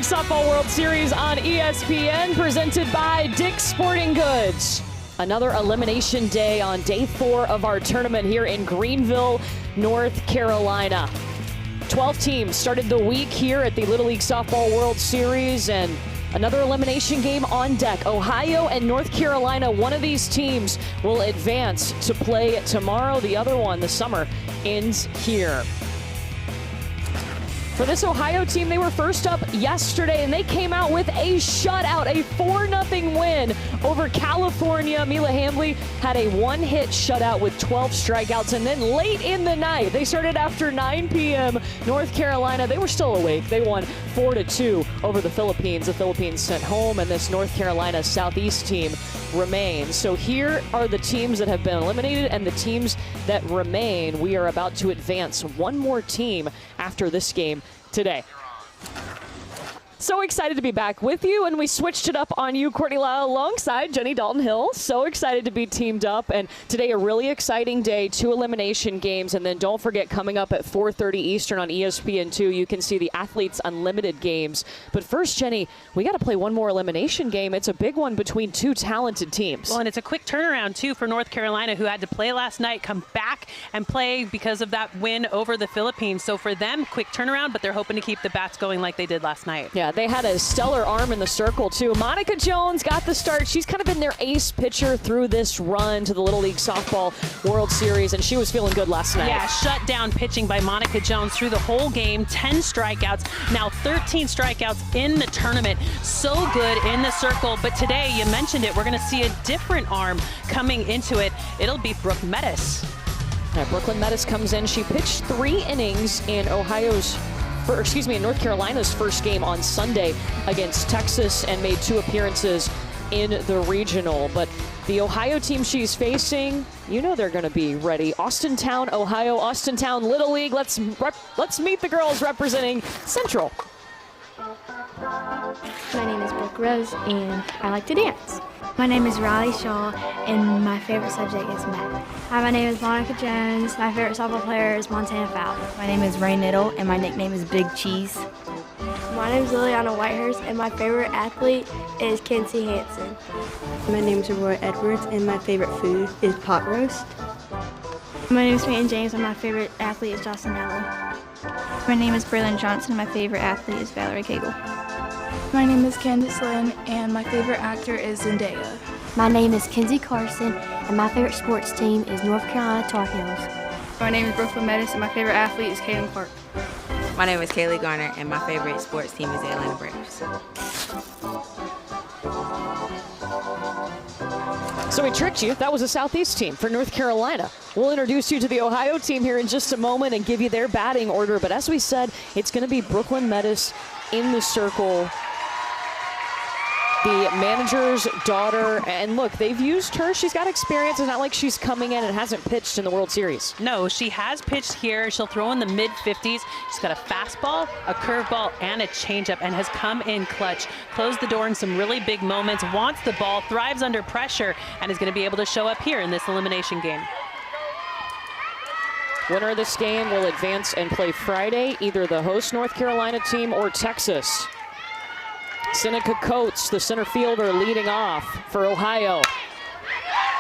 League Softball World Series on ESPN, presented by Dick's Sporting Goods. Another elimination day on day 4 of our tournament here in Greenville, North Carolina. 12 teams started the week here at the Little League Softball World Series, and another elimination game on deck. Ohio and North Carolina, one of these teams will advance to play tomorrow. The other one, the summer, ends here. For this Ohio team, they were first up yesterday, and they came out with a shutout, a 4-0 win over California. Mila Hambley had a one-hit shutout with 12 strikeouts, and then late in the night, they started after 9 p.m. North Carolina, they were still awake. They won 4-2 over the Philippines. The Philippines sent home, and this North Carolina Southeast team remains. So here are the teams that have been eliminated and the teams that remain. We are about to advance one more team after this game today. So excited to be back with you, and we switched it up on you, Courtney Lyle, alongside Jenny Dalton-Hill. So excited to be teamed up, and today a really exciting day, 2 elimination games, and then don't forget, coming up at 4:30 Eastern on ESPN2, you can see the Athletes Unlimited games. But first, Jenny, we got to play one more elimination game. It's a big one between 2 talented teams. Well, and it's a quick turnaround, too, for North Carolina, who had to play last night, come back and play because of that win over the Philippines. So for them, quick turnaround, but they're hoping to keep the bats going like they did last night. Yeah, they had a stellar arm in the circle, too. Monica Jones got the start. She's kind of been their ace pitcher through this run to the Little League Softball World Series, and she was feeling good last night. Yeah, shut down pitching by Monica Jones through the whole game. 10 strikeouts, now 13 strikeouts in the tournament. So good in the circle, but today, you mentioned it, we're going to see a different arm coming into it. It'll be Brooke Metis. Yeah, Brooklyn Metis comes in. She pitched 3 innings in North Carolina's first game on Sunday against Texas and made 2 appearances in the regional. But the Ohio team she's facing, you know they're going to be ready. Austintown, Ohio, Austintown Little League. Let's meet the girls representing Central. My name is Brooke Rose, and I like to dance. My name is Riley Shaw, and my favorite subject is math. Hi, my name is Monica Jones. My favorite softball player is Montana Fowl. My name is Ray Niddle, and my nickname is Big Cheese. My name is Liliana Whitehurst, and my favorite athlete is Kenzie Hansen. My name is Aurora Edwards, and my favorite food is pot roast. My name is Peyton James, and my favorite athlete is Jocelyn Allen. My name is Braylon Johnson, and my favorite athlete is Valerie Cagle. My name is Candace Lynn, and my favorite actor is Zendaya. My name is Kenzie Carson, and my favorite sports team is North Carolina Tar Heels. My name is Brooklyn Metis, and my favorite athlete is Kaden Clark. My name is Kaylee Garner, and my favorite sports team is the Atlanta Braves. So we tricked you. That was a Southeast team for North Carolina. We'll introduce you to the Ohio team here in just a moment and give you their batting order. But as we said, it's going to be Brooklyn Metis in the circle, the manager's daughter. And look, they've used her. She's got experience. It's not like she's coming in and hasn't pitched in the World Series. No, she has pitched here. She'll throw in the mid-50s. She's got a fastball, a curveball, and a changeup, and has come in clutch. Closed the door in some really big moments, wants the ball, thrives under pressure, and is going to be able to show up here in this elimination game. Winner of this game will advance and play Friday, either the host North Carolina team or Texas. Seneca Coates, the center fielder, leading off for Ohio.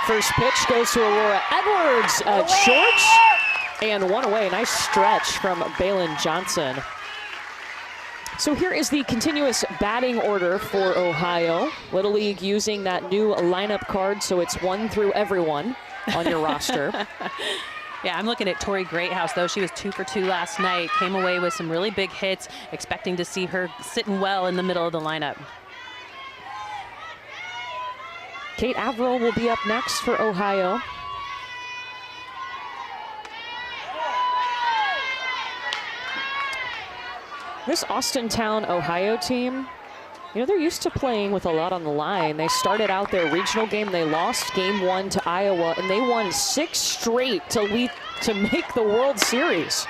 First pitch goes to Aurora Edwards at short, and one away. Nice stretch from Balin Johnson. So here is the continuous batting order for Ohio. Little League using that new lineup card, so it's 1 through everyone on your roster. Yeah, I'm looking at Tori Greathouse, though. She was 2 for 2 last night, came away with some really big hits, expecting to see her sitting well in the middle of the lineup. Kate Averill will be up next for Ohio. This Austintown, Ohio team, you know, they're used to playing with a lot on the line. They started out their regional game. They lost game 1 to Iowa, and they won 6 straight to make the World Series.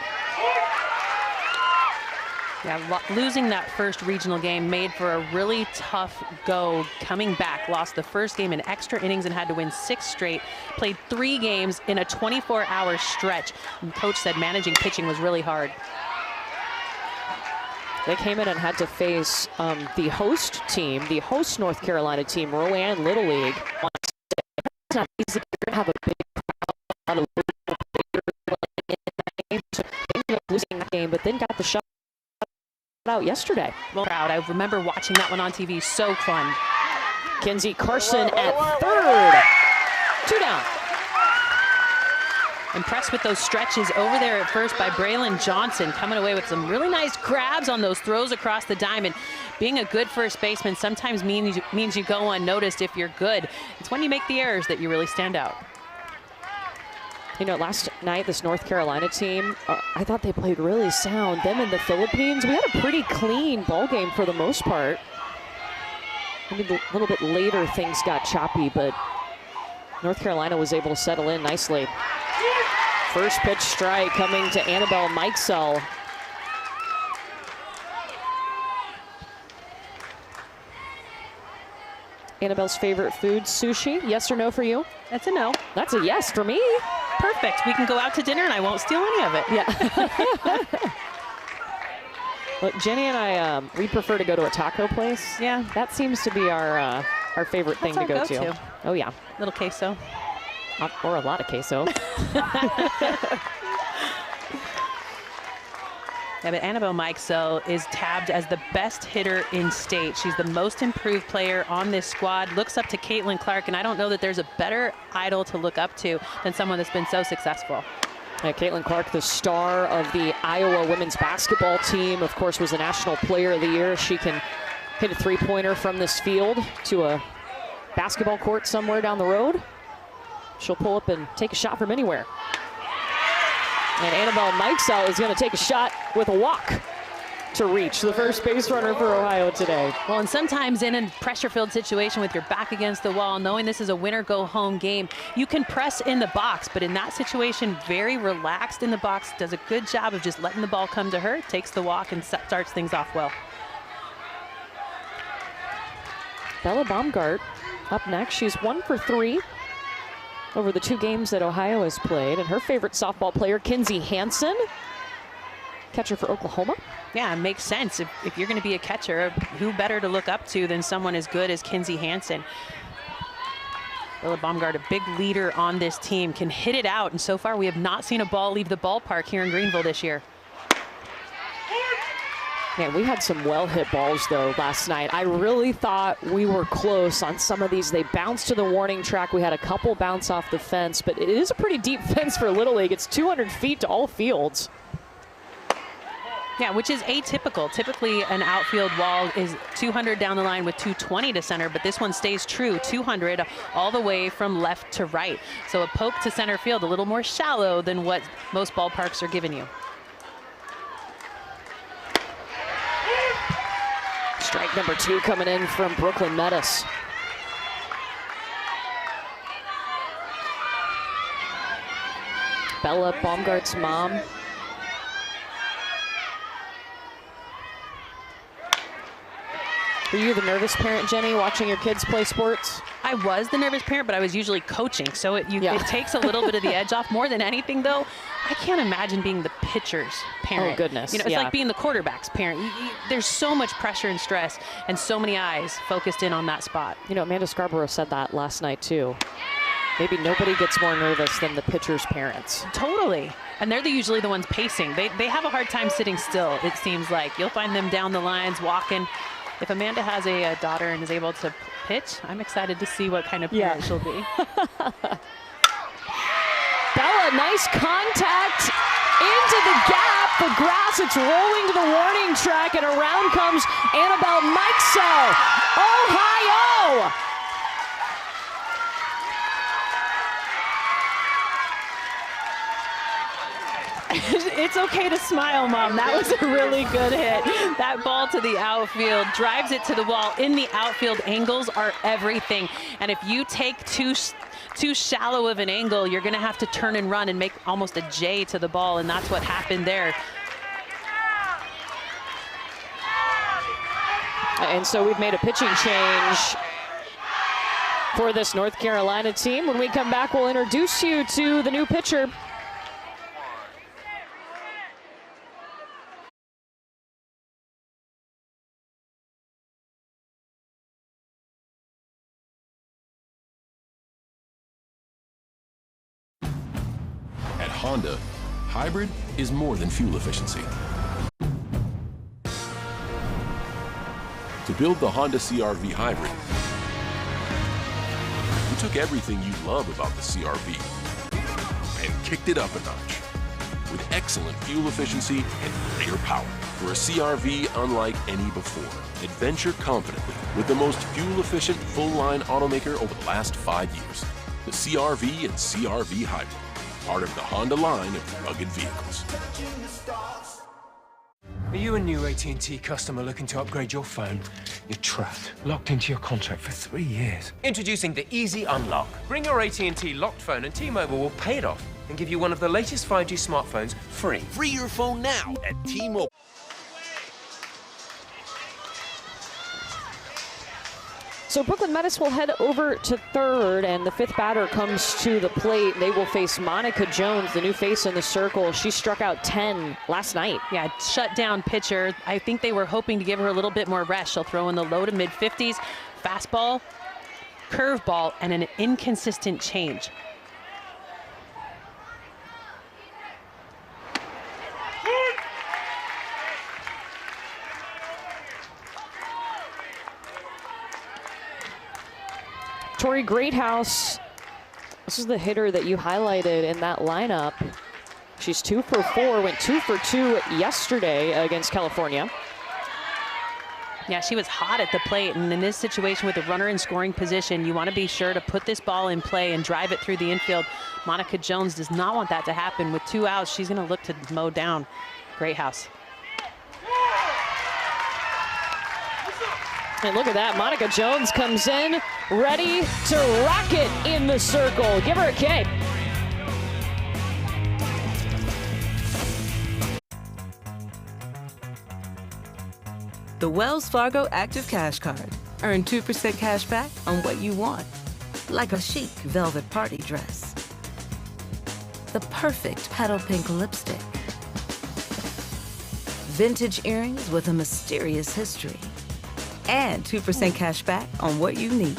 Yeah, losing that first regional game made for a really tough go coming back. Lost the first game in extra innings and had to win 6 straight. Played 3 games in a 24-hour stretch. And Coach said managing pitching was really hard. They came in and had to face the host team, the host North Carolina team, Rowan Little League. It's not easy to have a big crowd, a little bigger so they ended up losing that game, but then got the shot out yesterday. Well, proud. I remember watching that one on TV. So fun. Kinsey Carson at third. 2 down. Impressed with those stretches over there at first by Braylon Johnson, coming away with some really nice grabs on those throws across the diamond. Being a good first baseman sometimes means you go unnoticed if you're good. It's when you make the errors that you really stand out. You know, last night, this North Carolina team, I thought they played really sound. Them in the Philippines, we had a pretty clean ball game for the most part. I mean, a little bit later, things got choppy, but North Carolina was able to settle in nicely. First pitch strike coming to Annabelle Mikesell. Annabelle's favorite food, sushi? Yes or no for you? That's a no. That's a yes for me. Perfect. We can go out to dinner and I won't steal any of it. Yeah. Look, Jenny and I, we prefer to go to a taco place. Yeah. That seems to be our favorite thing to go to. Oh, yeah. Little queso. Or a lot of queso. Yeah, but Annabelle Mikesell is tabbed as the best hitter in state. She's the most improved player on this squad. Looks up to Caitlin Clark, and I don't know that there's a better idol to look up to than someone that's been so successful. Yeah, Caitlin Clark, the star of the Iowa women's basketball team, of course, was a National Player of the Year. She can hit a three-pointer from this field to a basketball court somewhere down the road. She'll pull up and take a shot from anywhere. And Annabelle Mikesell is going to take a shot with a walk to reach the first base runner for Ohio today. Well, and sometimes in a pressure-filled situation with your back against the wall, knowing this is a winner-go-home game, you can press in the box, but in that situation, very relaxed in the box, does a good job of just letting the ball come to her, takes the walk, and starts things off well. Bella Baumgart up next. She's 1 for 3 over the 2 games that Ohio has played. And her favorite softball player, Kinsey Hansen, catcher for Oklahoma. Yeah, it makes sense. If you're going to be a catcher, who better to look up to than someone as good as Kinsey Hansen? Bella Baumgart, a big leader on this team, can hit it out. And so far, we have not seen a ball leave the ballpark here in Greenville this year. Man, we had some well-hit balls, though, last night. I really thought we were close on some of these. They bounced to the warning track. We had a couple bounce off the fence, but it is a pretty deep fence for Little League. It's 200 feet to all fields. Yeah, which is atypical. Typically, an outfield wall is 200 down the line with 220 to center, but this one stays true, 200 all the way from left to right. So a poke to center field, a little more shallow than what most ballparks are giving you. Strike number 2 coming in from Brooklyn Metis. Bella Baumgart's mom. Were you the nervous parent, Jenny, watching your kids play sports? I was the nervous parent, but I was usually coaching, so it takes a little bit of the edge off. More than anything, though, I can't imagine being the pitcher's parent. Oh, goodness. You know, it's like being the quarterback's parent. There's so much pressure and stress and so many eyes focused in on that spot. You know, Amanda Scarborough said that last night, too. Maybe nobody gets more nervous than the pitcher's parents. Totally. And they're usually the ones pacing. They have a hard time sitting still, it seems like. You'll find them down the lines, walking. If Amanda has a daughter and is able to pitch, I'm excited to see what kind of parent she'll be. Bella, nice contact into the gap. The grass, it's rolling to the warning track, and around comes Annabelle Mikesell. Ohio! It's okay to smile, Mom. That was a really good hit. That ball to the outfield, drives it to the wall. In the outfield, angles are everything. And if you take too shallow of an angle, you're going to have to turn and run and make almost a J to the ball, and that's what happened there. And so we've made a pitching change for this North Carolina team. When we come back, we'll introduce you to the new pitcher. Honda, hybrid is more than fuel efficiency. To build the Honda CR-V Hybrid, we took everything you love about the CR-V and kicked it up a notch with excellent fuel efficiency and greater power. For a CR-V unlike any before, adventure confidently with the most fuel-efficient full-line automaker over the last 5 years. The CR-V and CR-V Hybrid, part of the Honda line of rugged vehicles. Are you a new AT&T customer looking to upgrade your phone? You're trapped, locked into your contract for 3 years. Introducing the Easy Unlock. Bring your AT&T locked phone and T-Mobile will pay it off and give you one of the latest 5G smartphones free. Free your phone now at T-Mobile. So Brooklyn Metis will head over to third, and the fifth batter comes to the plate. They will face Monica Jones, the new face in the circle. She struck out 10 last night. Yeah, shut down pitcher. I think they were hoping to give her a little bit more rest. She'll throw in the low to mid 50s, fastball, curveball, and an inconsistent change. Tori Greathouse, this is the hitter that you highlighted in that lineup. She's 2 for 4, went 2 for 2 yesterday against California. Yeah, she was hot at the plate, and in this situation with a runner in scoring position, you want to be sure to put this ball in play and drive it through the infield. Monica Jones does not want that to happen. With 2 outs, she's going to look to mow down Greathouse. And look at that, Monica Jones comes in, ready to rock it in the circle. Give her a K. The Wells Fargo Active Cash Card. Earn 2% cash back on what you want. Like a chic velvet party dress. The perfect petal pink lipstick. Vintage earrings with a mysterious history. And 2% cash back on what you need.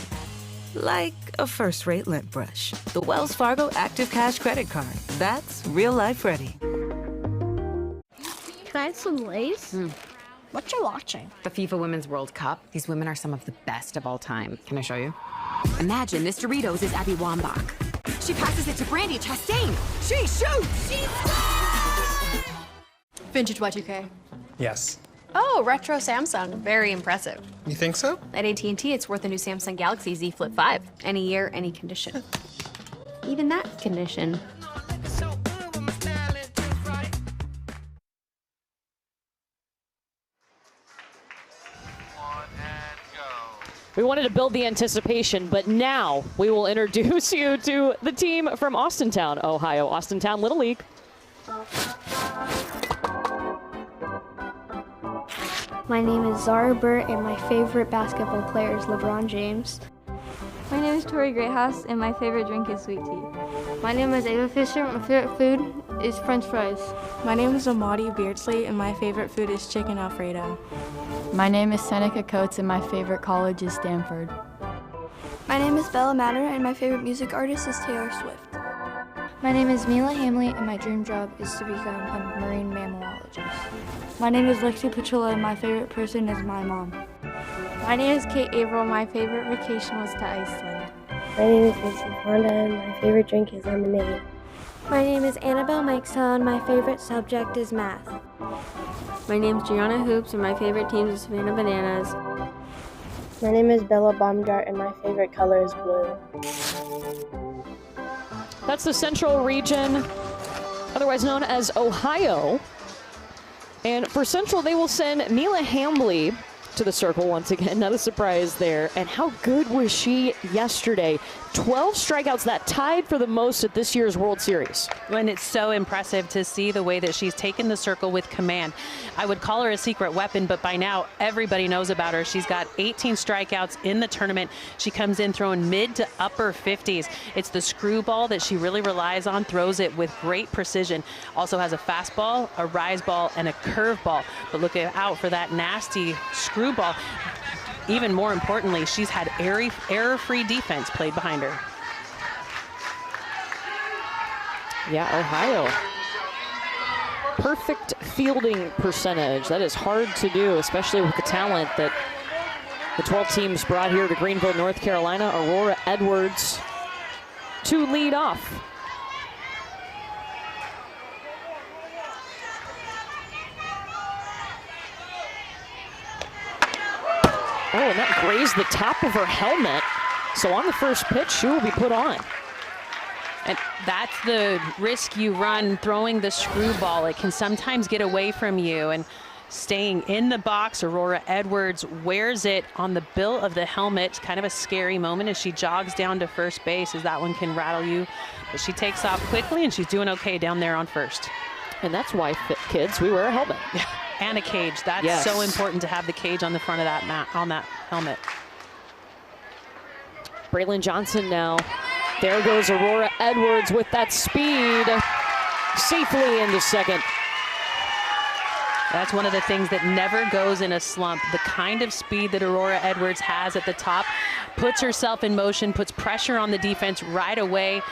Like a first-rate lint brush. The Wells Fargo Active Cash Credit Card. That's real life ready. Can I have some Lay's? What you watching? The FIFA Women's World Cup. These women are some of the best of all time. Can I show you? Imagine this Doritos is Abby Wambach. She passes it to Brandy Chastain. She shoots! She scores! Vintage Y2K. Yes. Oh, retro Samsung. Very impressive. You think so? At AT&T, it's worth a new Samsung Galaxy Z Flip 5. Any year, any condition. Even that condition. We wanted to build the anticipation, but now we will introduce you to the team from Austintown, Ohio. Austintown Little League. My name is Zara Burt, and my favorite basketball player is LeBron James. My name is Tori Greathouse, and my favorite drink is sweet tea. My name is Ava Fisher. My favorite food is French fries. My name is Amadi Beardsley, and my favorite food is chicken Alfredo. My name is Seneca Coates, and my favorite college is Stanford. My name is Bella Matter, and my favorite music artist is Taylor Swift. My name is Mila Hamley, and my dream job is to become a marine mammalologist. My name is Lexi Petula, and my favorite person is my mom. My name is Kate Averill. My favorite vacation was to Iceland. My name is Vincent Fonda, and my favorite drink is lemonade. My name is Annabelle Mikesell, and my favorite subject is math. My name is Gianna Hoops, and my favorite team is Savannah Bananas. My name is Bella Baumgart, and my favorite color is blue. That's the Central Region, otherwise known as Ohio. And for Central, they will send Mila Hamley to the circle once again. Not a surprise there. And how good was she yesterday? 12 strikeouts, that tied for the most at this year's World Series. And it's so impressive to see the way that she's taken the circle with command. I would call her a secret weapon, but by now everybody knows about her. She's got 18 strikeouts in the tournament. She comes in throwing mid to upper 50s. It's the screwball that she really relies on, throws it with great precision. Also has a fastball, a rise ball, and a curveball. But look out for that nasty screwball. Even more importantly, she's had error-free defense played behind her. Yeah, Ohio. Perfect fielding percentage. That is hard to do, especially with the talent that the 12 teams brought here to Greenville, North Carolina. Aurora Edwards to lead off. Oh, and that grazed the top of her helmet. So on the first pitch, she will be put on. And that's the risk you run throwing the screwball. It can sometimes get away from you. And staying in the box, Aurora Edwards wears it on the bill of the helmet. Kind of a scary moment as she jogs down to first base, as that one can rattle you. But she takes off quickly, and she's doing okay down there on first. And that's why, kids, we wear a helmet. And a cage. That's so important to have the cage on the front of that on that helmet. Braylon Johnson now. There goes Aurora Edwards with that speed. Safely into second. That's one of the things that never goes in a slump. The kind of speed that Aurora Edwards has at the top puts herself in motion, puts pressure on the defense right away.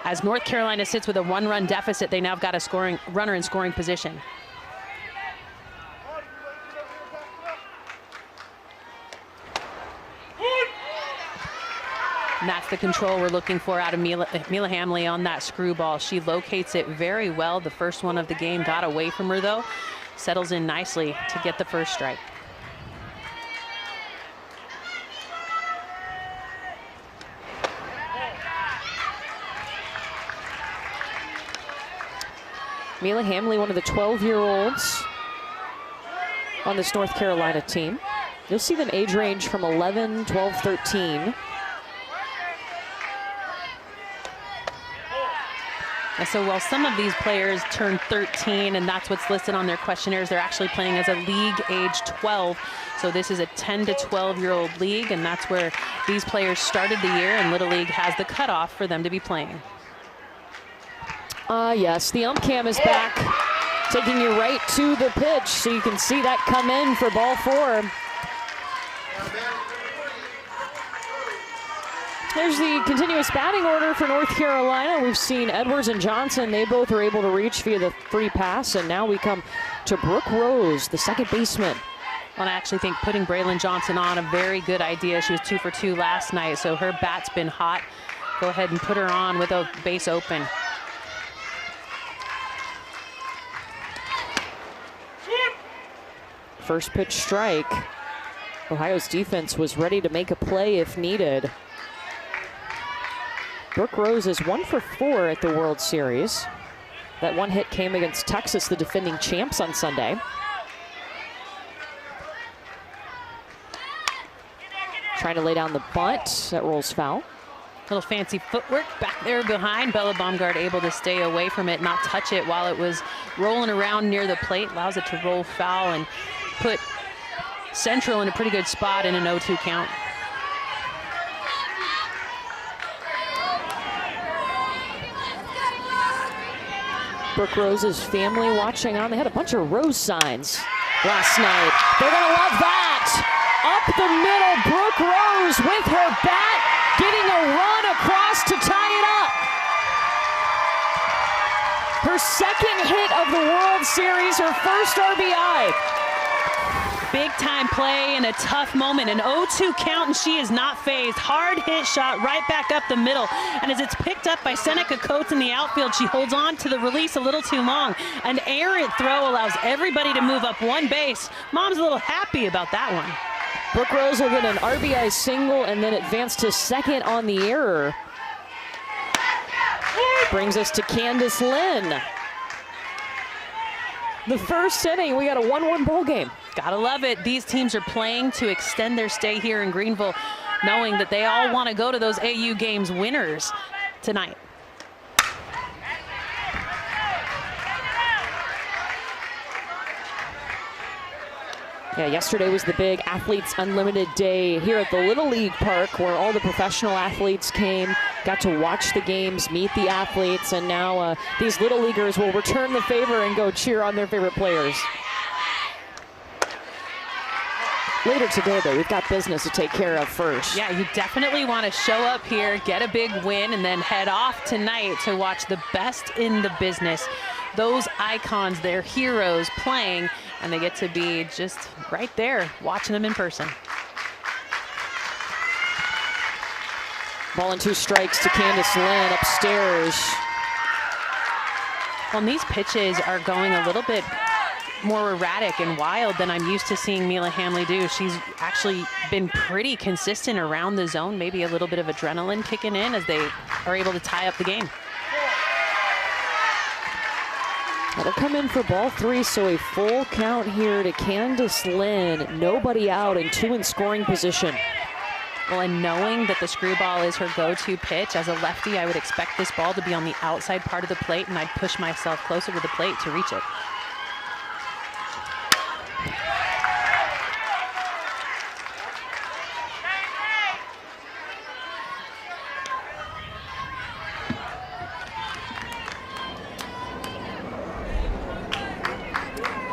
As North Carolina sits with a one-run deficit, they now have got a runner in scoring position. And that's the control we're looking for out of Mila Hamley on that screwball. She locates it very well. The first one of the game got away from her, though. Settles in nicely to get the first strike. Mila Hamley, one of the 12-year-olds on this North Carolina team. You'll see them age range from 11, 12, 13. So while some of these players turn 13, and that's what's listed on their questionnaires, they're actually playing as a league age 12. So this is a 10 to 12-year-old league, and that's where these players started the year, and Little League has the cutoff for them to be playing. Yes, the ump cam is back, taking you right to the pitch, so you can see that come in for ball 4. There's the continuous batting order for North Carolina. We've seen Edwards and Johnson. They both are able to reach via the free pass, and now we come to Brooke Rose, the second baseman. Well, I actually think putting Braylon Johnson on, a very good idea. She was 2 for 2 last night, so her bat's been hot. Go ahead and put her on with a base open. First pitch strike. Ohio's defense was ready to make a play if needed. Brooke Rose is 1 for 4 at the World Series. That one hit came against Texas, the defending champs, on Sunday. Trying to lay down the bunt. That rolls foul. Little fancy footwork back there behind. Bella Baumgart able to stay away from it, not touch it while it was rolling around near the plate. Allows it to roll foul and put Central in a pretty good spot in an 0-2 count. Brooke Rose's family watching on. They had a bunch of rose signs last night. They're gonna love that. Up the middle, Brooke Rose with her bat, getting a run across to tie it up. Her second hit of the World Series, her first RBI. Big time play in a tough moment, an 0-2 count, and she is not phased. Hard hit shot right back up the middle. And as it's picked up by Seneca Coates in the outfield, she holds on to the release a little too long. An errant throw allows everybody to move up one base. Mom's a little happy about that one. Brooke Rose will get an RBI single and then advance to second on the error. Brings us to Candace Lynn. The first inning, we got a 1-1 ball game. Gotta love it. These teams are playing to extend their stay here in Greenville, knowing that they all want to go to those AU games winners tonight. Yeah, yesterday was the big Athletes Unlimited Day here at the Little League Park, where all the professional athletes came, got to watch the games, meet the athletes, and now these Little Leaguers will return the favor and go cheer on their favorite players. Later today, though, we've got business to take care of first. Yeah, you definitely want to show up here, get a big win, and then head off tonight to watch the best in the business. Those icons, they're heroes playing, and they get to be just right there watching them in person. Ball and 2 strikes to Candace Lynn upstairs. Well, and these pitches are going a little bit more erratic and wild than I'm used to seeing Mila Hamley do. She's actually been pretty consistent around the zone, maybe a little bit of adrenaline kicking in as they are able to tie up the game. That'll come in for ball 3, so a full count here to Candace Lynn. Nobody out and 2 in scoring position. Well, and knowing that the screwball is her go-to pitch, as a lefty, I would expect this ball to be on the outside part of the plate, and I'd push myself closer to the plate to reach it.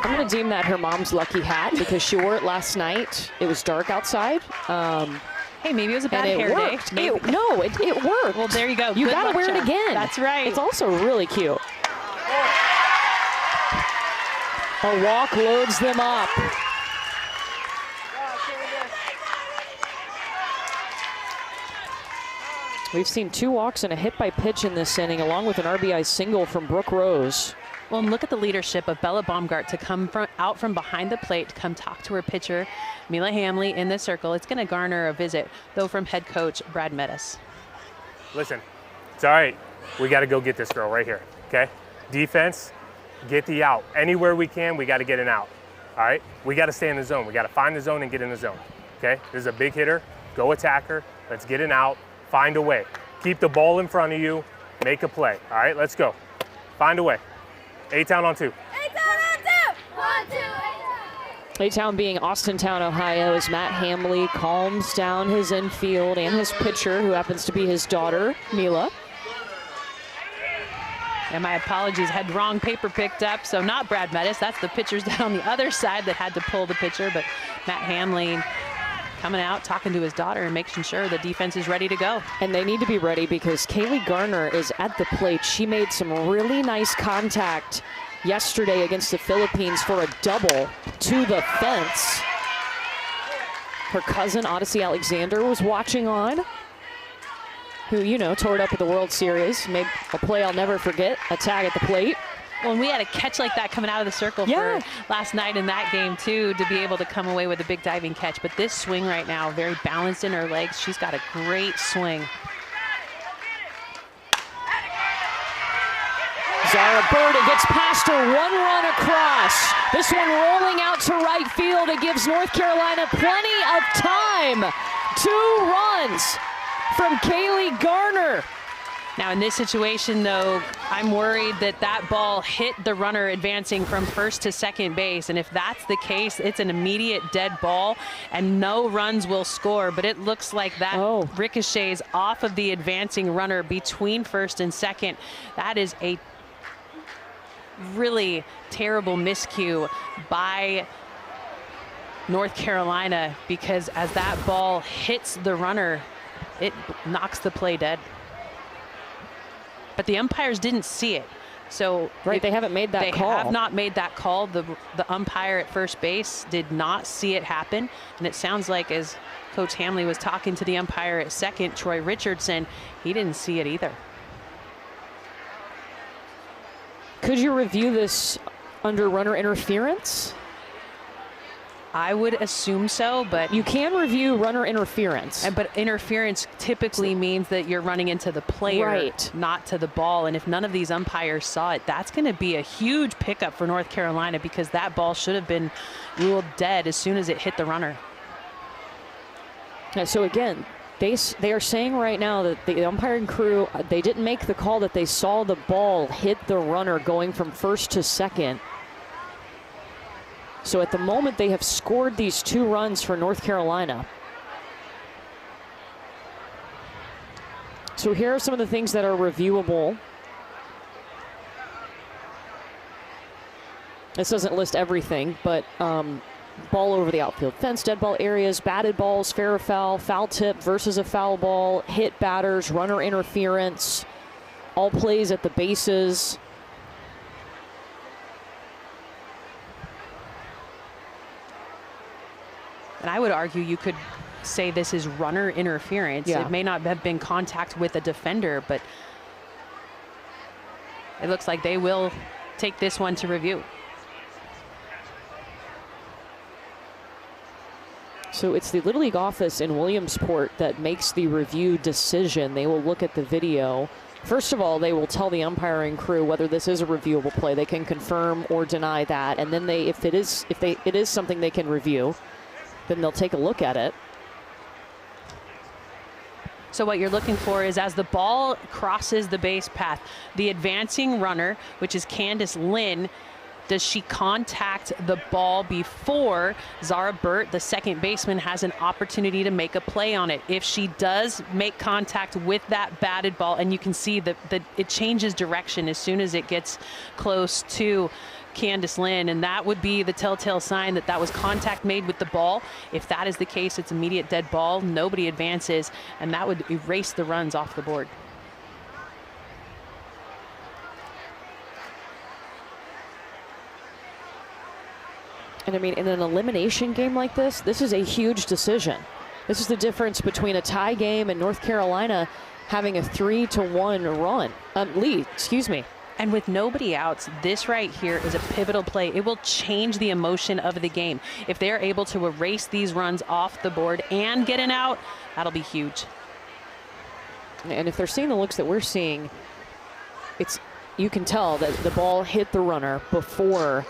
I'm going to deem that her mom's lucky hat because she wore it last night. It was dark outside. Hey, maybe it was a bad hair day. It worked. Well, there you go. You got to wear it again. That's right. It's also really cute. A walk loads them up. We've seen 2 walks and a hit by pitch in this inning, along with an RBI single from Brooke Rose. Well, and look at the leadership of Bella Baumgart to come out from behind the plate to come talk to her pitcher, Mila Hamley, in the circle. It's going to garner a visit, though, from head coach Brad Metis. Listen, it's all right. We got to go get this girl right here, okay? Defense, get the out. Anywhere we can, we got to get an out, all right? We got to stay in the zone. We got to find the zone and get in the zone, okay? This is a big hitter. Go attack her. Let's get an out. Find a way. Keep the ball in front of you. Make a play, all right? Let's go. Find a way. A-Town on 2. A-Town on 2! 1, 2, A-Town being Austintown, Ohio, as Matt Hamley calms down his infield and his pitcher, who happens to be his daughter, Mila. And my apologies, had wrong paper picked up, so not Brad Metis. That's the pitcher's down on the other side that had to pull the pitcher, but Matt Hamley coming out, talking to his daughter and making sure the defense is ready to go. And they need to be ready because Kaylee Garner is at the plate. She made some really nice contact yesterday against the Philippines for a double to the fence. Her cousin, Odyssey Alexander, was watching on, who, you know, tore it up at the World Series. Made a play I'll never forget, a tag at the plate. Well, and we had a catch like that coming out of the circle for last night in that game, too, to be able to come away with a big diving catch. But this swing right now, very balanced in her legs. She's got a great swing. Zara Burda gets past her, 1 run across. This one rolling out to right field. It gives North Carolina plenty of time. 2 runs from Kaylee Garner. Now in this situation, though, I'm worried that that ball hit the runner advancing from first to second base. And if that's the case, it's an immediate dead ball and no runs will score. But it looks like that ricochets off of the advancing runner between first and second. That is a really terrible miscue by North Carolina, because as that ball hits the runner, it knocks the play dead. But the umpires didn't see it. So they haven't made that call. They have not made that call. The umpire at first base did not see it happen. And it sounds like, as Coach Hamley was talking to the umpire at second, Troy Richardson, he didn't see it either. Could you review this under runner interference? I would assume so, but you can review runner interference. But interference typically means that you're running into the player, not to the ball. And if none of these umpires saw it, that's going to be a huge pickup for North Carolina, because that ball should have been ruled dead as soon as it hit the runner. So again, they are saying right now that the umpiring crew, they didn't make the call that they saw the ball hit the runner going from first to second. So at the moment, they have scored these 2 runs for North Carolina. So here are some of the things that are reviewable. This doesn't list everything, but ball over the outfield fence, dead ball areas, batted balls, fair or foul, foul tip versus a foul ball, hit batters, runner interference, all plays at the bases. And I would argue you could say this is runner interference. Yeah. It may not have been contact with a defender, but it looks like they will take this one to review. So it's the Little League office in Williamsport that makes the review decision. They will look at the video. First of all, they will tell the umpiring crew whether this is a reviewable play. They can confirm or deny that, and then if it is something they can review, then they'll take a look at it. So what you're looking for is as the ball crosses the base path, the advancing runner, which is Candace Lynn, does she contact the ball before Zara Burt, the second baseman, has an opportunity to make a play on it? If she does make contact with that batted ball, and you can see that it changes direction as soon as it gets close to Candace Lynn, and that would be the telltale sign that that was contact made with the ball. If that is the case, it's immediate dead ball, nobody advances, and that would erase the runs off the board. And I mean, in an elimination game like this is a huge decision. This is the difference between a tie game and North Carolina having a 3-1 run lead. Excuse me. And with nobody outs, this right here is a pivotal play. It will change the emotion of the game. If they're able to erase these runs off the board and get an out, that'll be huge. And if they're seeing the looks that we're seeing, you can tell that the ball hit the runner before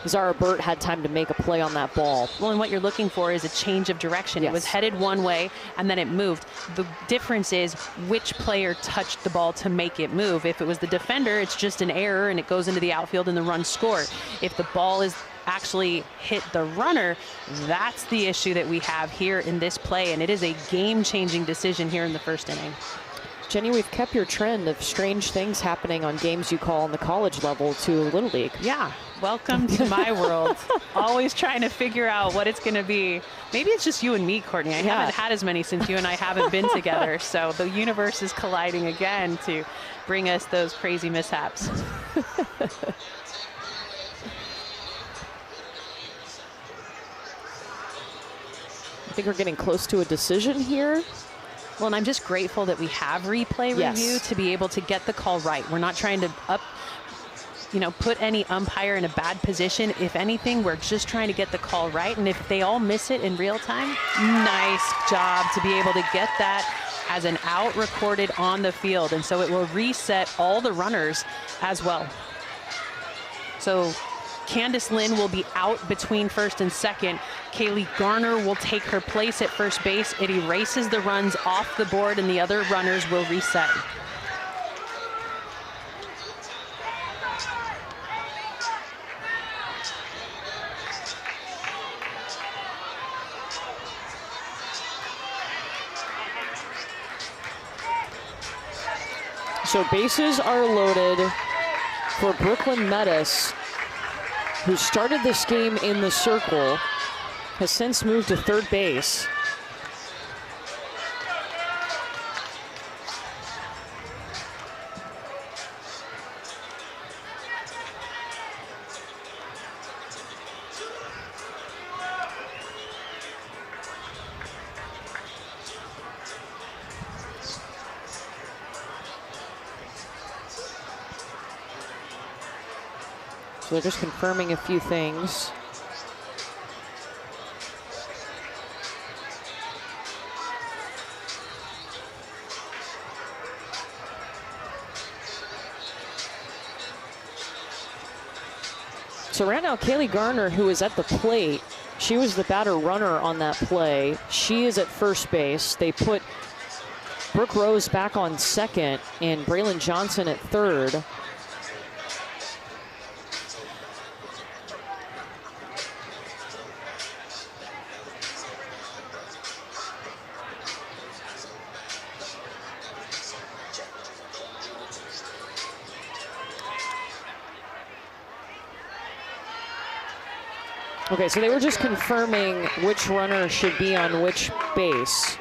Zara Burt had time to make a play on that ball. Well, and what you're looking for is a change of direction. Yes. It was headed one way and then it moved. The difference is which player touched the ball to make it move. If it was the defender, it's just an error and it goes into the outfield and the run scored. If the ball is actually hit the runner, that's the issue that we have here in this play, and it is a game-changing decision here in the first inning. Jenny, we've kept your trend of strange things happening on games you call on the college level to Little League. Yeah, welcome to my world. Always trying to figure out what it's going to be. Maybe it's just you and me, Courtney. I haven't had as many since you and I haven't been together. So the universe is colliding again to bring us those crazy mishaps. I think we're getting close to a decision here. Well, and I'm just grateful that we have replay review to be able to get the call right. We're not trying to put any umpire in a bad position. If anything, we're just trying to get the call right. And if they all miss it in real time, nice job to be able to get that as an out recorded on the field. And so it will reset all the runners as well. So Candace Lynn will be out between first and second. Kaylee Garner will take her place at first base. It erases the runs off the board and the other runners will reset. So bases are loaded for Brooklyn Metis, who started this game in the circle, has since moved to third base. So they're just confirming a few things. So right now, Kaylee Garner, who is at the plate, she was the batter runner on that play. She is at first base. They put Brooke Rose back on second and Braylon Johnson at third. Okay, so they were just confirming which runner should be on which base.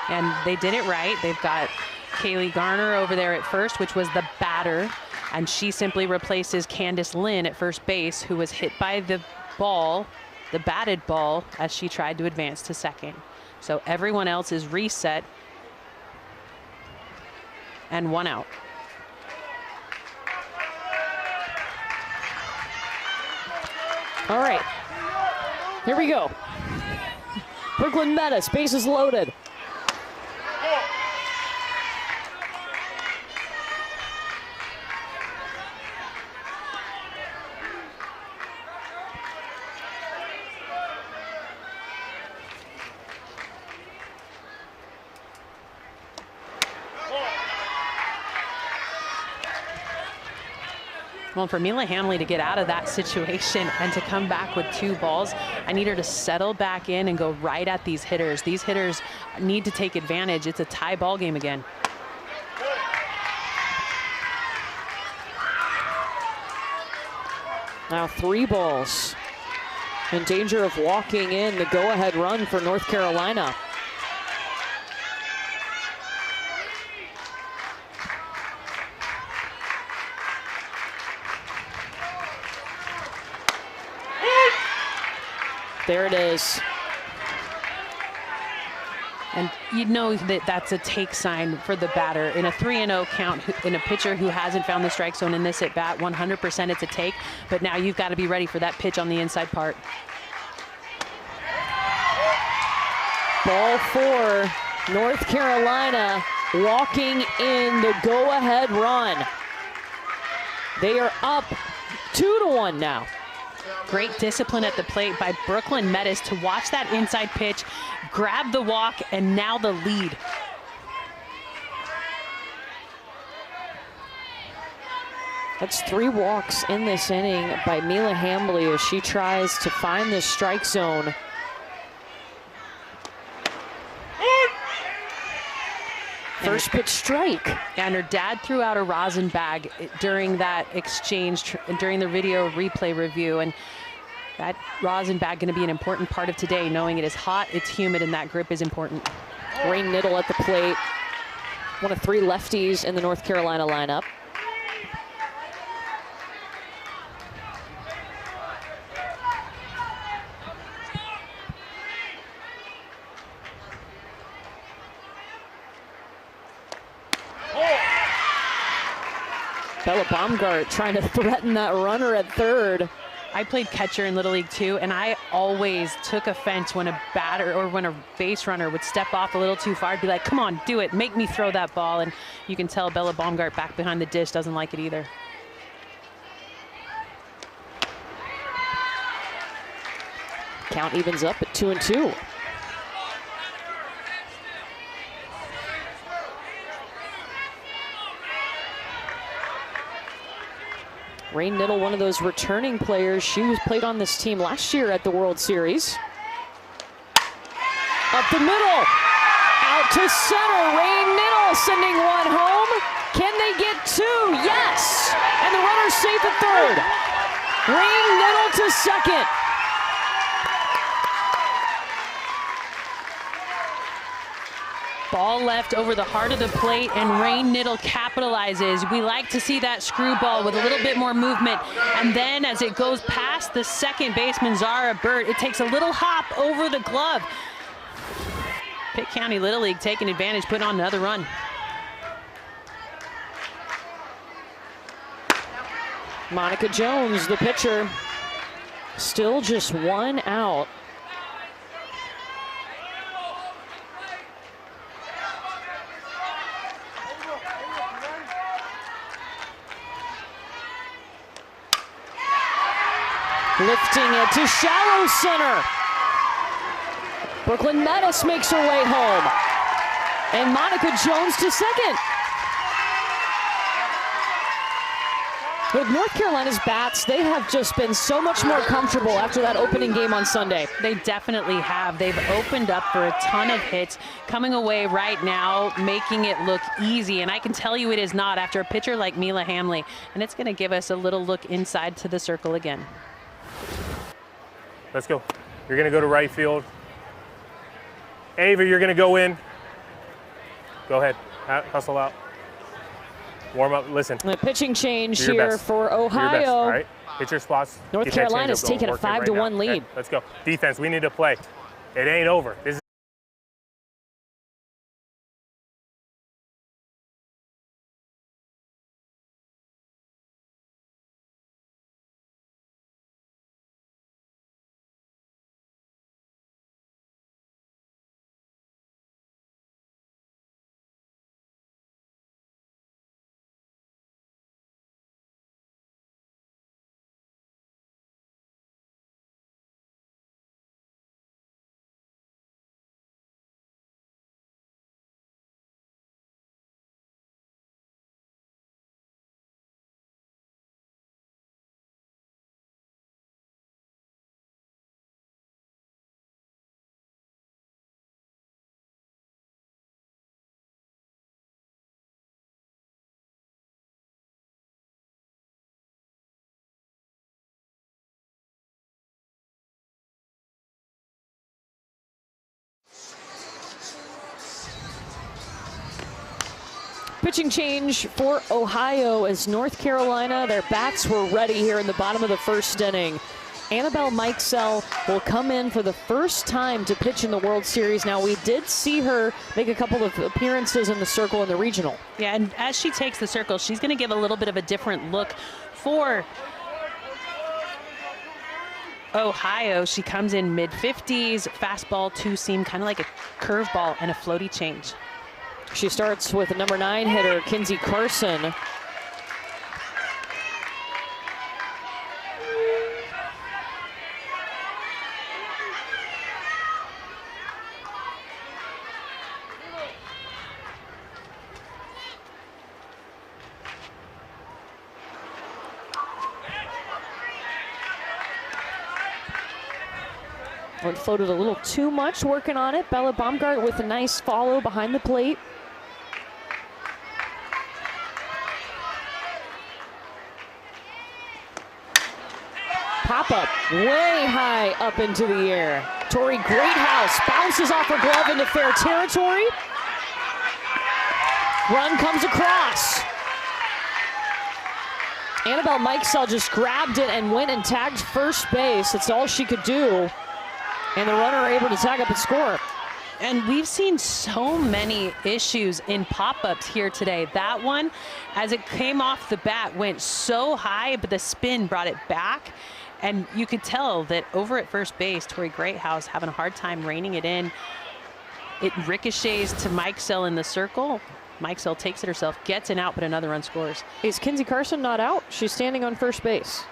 And they did it right. They've got Kaylee Garner over there at first, which was the batter. And she simply replaces Candace Lynn at first base, who was hit by the ball, the batted ball, as she tried to advance to second. So everyone else is reset. And 1 out. All right, here we go. Brooklyn Metis, bases loaded. Well, for Mila Hamley to get out of that situation and to come back with 2 balls, I need her to settle back in and go right at these hitters. These hitters need to take advantage. It's a tie ball game again. Now 3 balls. In danger of walking in the go-ahead run for North Carolina. There it is. And you know that that's a take sign for the batter. In a 3-0 count, in a pitcher who hasn't found the strike zone in this at bat, 100% it's a take. But now you've got to be ready for that pitch on the inside part. Ball 4, North Carolina walking in the go-ahead run. They are up 2-1 now. Great discipline at the plate by Brooklyn Metis to watch that inside pitch, grab the walk, and now the lead. That's 3 walks in this inning by Mila Hamley as she tries to find the strike zone. First pitch strike. And her dad threw out a rosin bag during that exchange, during the video replay review. And that rosin bag going to be an important part of today, knowing it is hot, it's humid, and that grip is important. Rain Niddle at the plate. One of 3 lefties in the North Carolina lineup. Bella Baumgart trying to threaten that runner at third. I played catcher in Little League too, and I always took offense when a batter or when a base runner would step off a little too far. I'd be like, come on, do it, make me throw that ball. And you can tell Bella Baumgart back behind the dish doesn't like it either. Count evens up at 2-2. Rain Niddle, one of those returning players. She was played on this team last year at the World Series. Up the middle, out to center. Rain Niddle sending 1 home. Can they get 2? Yes, and the runner's safe at third. Rain Niddle to second. Ball left over the heart of the plate, and Rain Niddle capitalizes. We like to see that screwball with a little bit more movement. And then as it goes past the second baseman, Zara Burt, it takes a little hop over the glove. Pitt County Little League taking advantage, putting on another run. Monica Jones, the pitcher, still just 1 out. Lifting it to shallow center. Brooklyn Metis makes her way home. And Monica Jones to second. With North Carolina's bats, they have just been so much more comfortable after that opening game on Sunday. They definitely have. They've opened up for a ton of hits, coming away right now, making it look easy. And I can tell you it is not after a pitcher like Mila Hamley. And it's going to give us a little look inside to the circle again. Let's go. You're going to go to right field. Ava, you're going to go in. Go ahead. Hustle out. Warm up. Listen. The pitching change here for Ohio. All right. Hit your spots. North Carolina's taking a 5-1 lead. Okay, let's go. Defense, we need to play. It ain't over. This is pitching change for Ohio as North Carolina, their bats were ready here in the bottom of the first inning. Annabelle Mikesell will come in for the first time to pitch in the World Series. Now, we did see her make a couple of appearances in the circle in the regional. Yeah, and as she takes the circle, she's going to give a little bit of a different look for Ohio. She comes in mid-50s, fastball, two-seam, kind of like a curveball and a floaty change. She starts with the number 9 hitter, Kinsey Carson. Went floated a little too much, working on it. Bella Baumgart with a nice follow behind the plate. Pop-up way high up into the air. Tori Greathouse bounces off her glove into fair territory. Run comes across. Annabelle Mikesell just grabbed it and went and tagged first base. That's all she could do. And the runner able to tag up and score. And we've seen so many issues in pop-ups here today. That one, as it came off the bat, went so high, but the spin brought it back. And you could tell that over at first base, Tori Greathouse having a hard time reining it in. It ricochets to Mikesell in the circle. Mikesell takes it herself, gets an out, but another run scores. Is Kinsey Carson not out? She's standing on first base.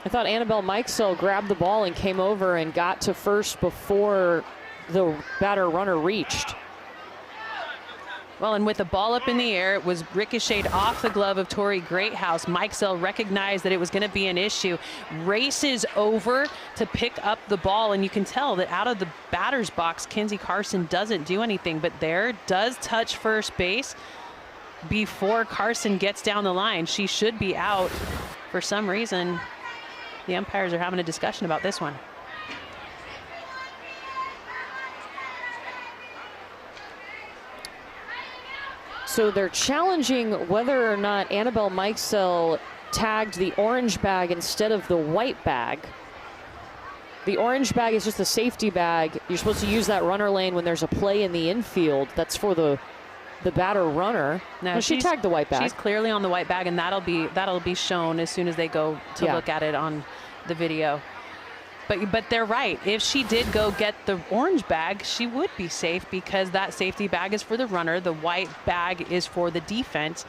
I thought Annabelle Mikesell grabbed the ball and came over and got to first before the batter runner reached. Well, and with the ball up in the air, it was ricocheted off the glove of Tori Greathouse. Mikesell recognized that it was going to be an issue, races over to pick up the ball, and you can tell that out of the batter's box, Kinsey Carson doesn't do anything, but there does touch first base before Carson gets down the line. She should be out. For some reason, the umpires are having a discussion about this one. So they're challenging whether or not Annabelle Mikesell tagged the orange bag instead of the white bag. The orange bag is just a safety bag. You're supposed to use that runner lane when there's a play in the infield. That's for the batter runner. No, she tagged the white bag. She's clearly on the white bag, and that'll be shown as soon as they go to look at it on the video. But they're right. If she did go get the orange bag, she would be safe because that safety bag is for the runner. The white bag is for the defense.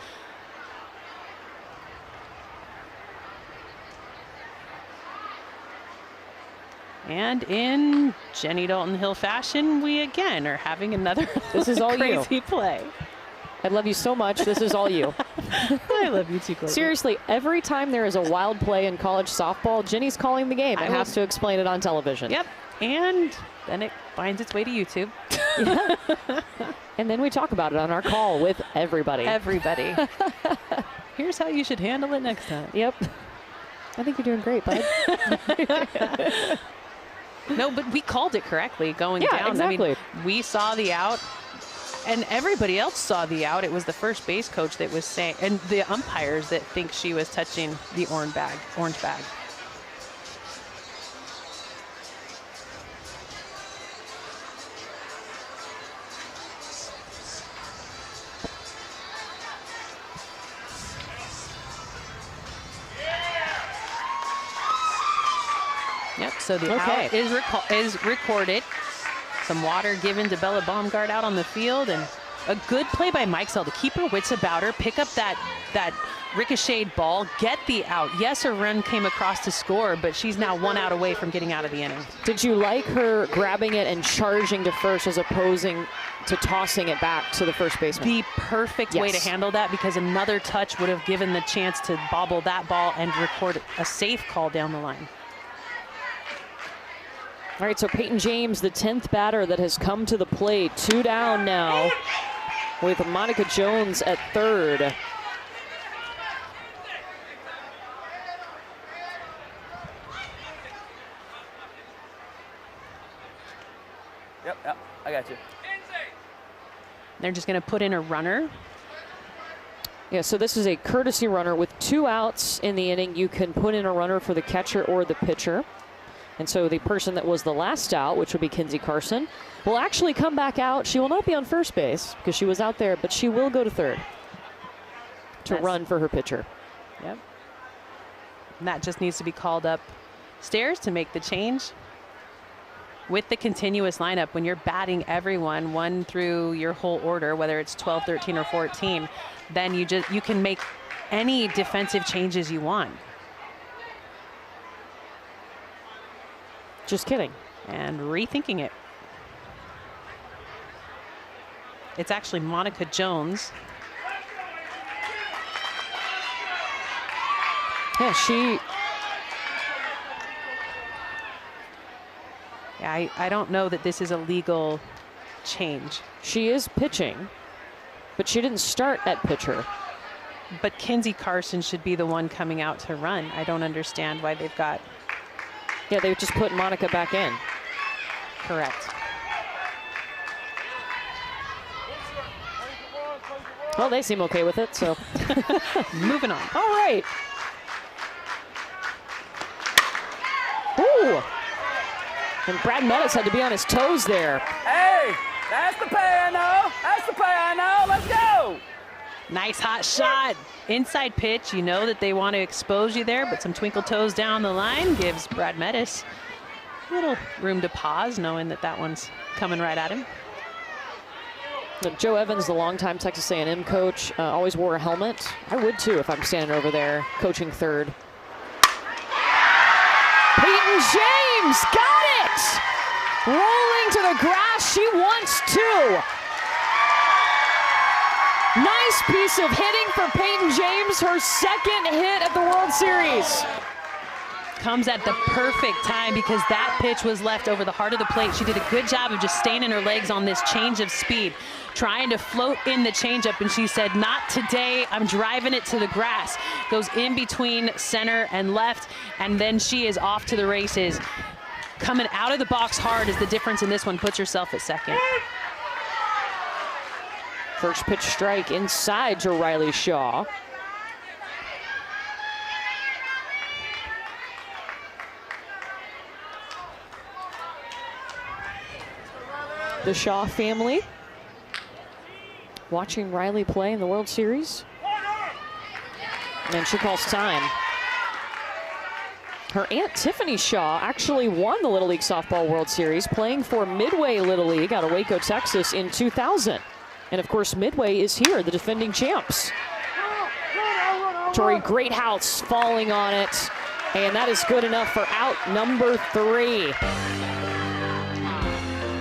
And in Jenny Dalton Hill fashion, we again are having another this is all crazy play. I love you so much. This is all you. I love you too, Courtney. Seriously, every time there is a wild play in college softball, Jenny's calling the game and has to explain it on television. Yep. And then it finds its way to YouTube. Yeah. And then we talk about it on our call with everybody. Everybody. Here's how you should handle it next time. Yep. I think you're doing great, bud. No, but we called it correctly going down. Exactly. I mean, we saw the out, and everybody else saw the out. It was the first base coach that was saying, and the umpires that think she was touching the orange bag. Yep, so the out is recorded. Some water given to Bella Baumgart out on the field, and a good play by Mikesell to keep her wits about her, pick up that ricocheted ball, get the out. Yes, her run came across to score, but she's now 1 out away from getting out of the inning. Did you like her grabbing it and charging to first as opposing to tossing it back to the first baseman? The perfect way to handle that, because another touch would have given the chance to bobble that ball and record a safe call down the line. All right, so Peyton James, the 10th batter that has come to the plate. 2 down now with Monica Jones at third. Yep, I got you. They're just going to put in a runner. Yeah, so this is a courtesy runner with 2 outs in the inning. You can put in a runner for the catcher or the pitcher. And so the person that was the last out, which would be Kinsey Carson, will actually come back out. She will not be on first base because she was out there, but she will go to third to run for her pitcher. Yep. And that just needs to be called upstairs to make the change. With the continuous lineup, when you're batting everyone 1 through your whole order, whether it's 12, 13, or 14, then you can make any defensive changes you want. Just kidding. And rethinking it. It's actually Monica Jones. Yeah, I don't know that this is a legal change. She is pitching, but she didn't start at pitcher. But Kinsey Carson should be the one coming out to run. I don't understand why they've got... Yeah, they just put Monica back in. Correct. Well, they seem okay with it, so. Moving on. All right. Ooh. And Brad Meadows had to be on his toes there. Hey, that's the play I know. That's the play I know. Let's go. Nice hot shot. Inside pitch. You know that they want to expose you there, but some twinkle toes down the line gives Brad Meadows a little room to pause, knowing that that one's coming right at him. Joe Evans, the longtime Texas A&M coach, always wore a helmet. I would too if I'm standing over there coaching third. Peyton James got it! Rolling to the grass, she wants 2. Nice piece of hitting for Peyton James, her second hit at the World Series. Comes at the perfect time because that pitch was left over the heart of the plate. She did a good job of just staying in her legs on this change of speed, trying to float in the changeup, and she said, not today, I'm driving it to the grass. Goes in between center and left, and then she is off to the races. Coming out of the box hard is the difference in this one, puts herself at second. First pitch strike inside to Riley Shaw. The Shaw family watching Riley play in the World Series. And she calls time. Her Aunt Tiffany Shaw actually won the Little League Softball World Series, playing for Midway Little League out of Waco, Texas in 2000. And of course, Midway is here, the defending champs. Tori Greathouse falling on it. And that is good enough for out number 3.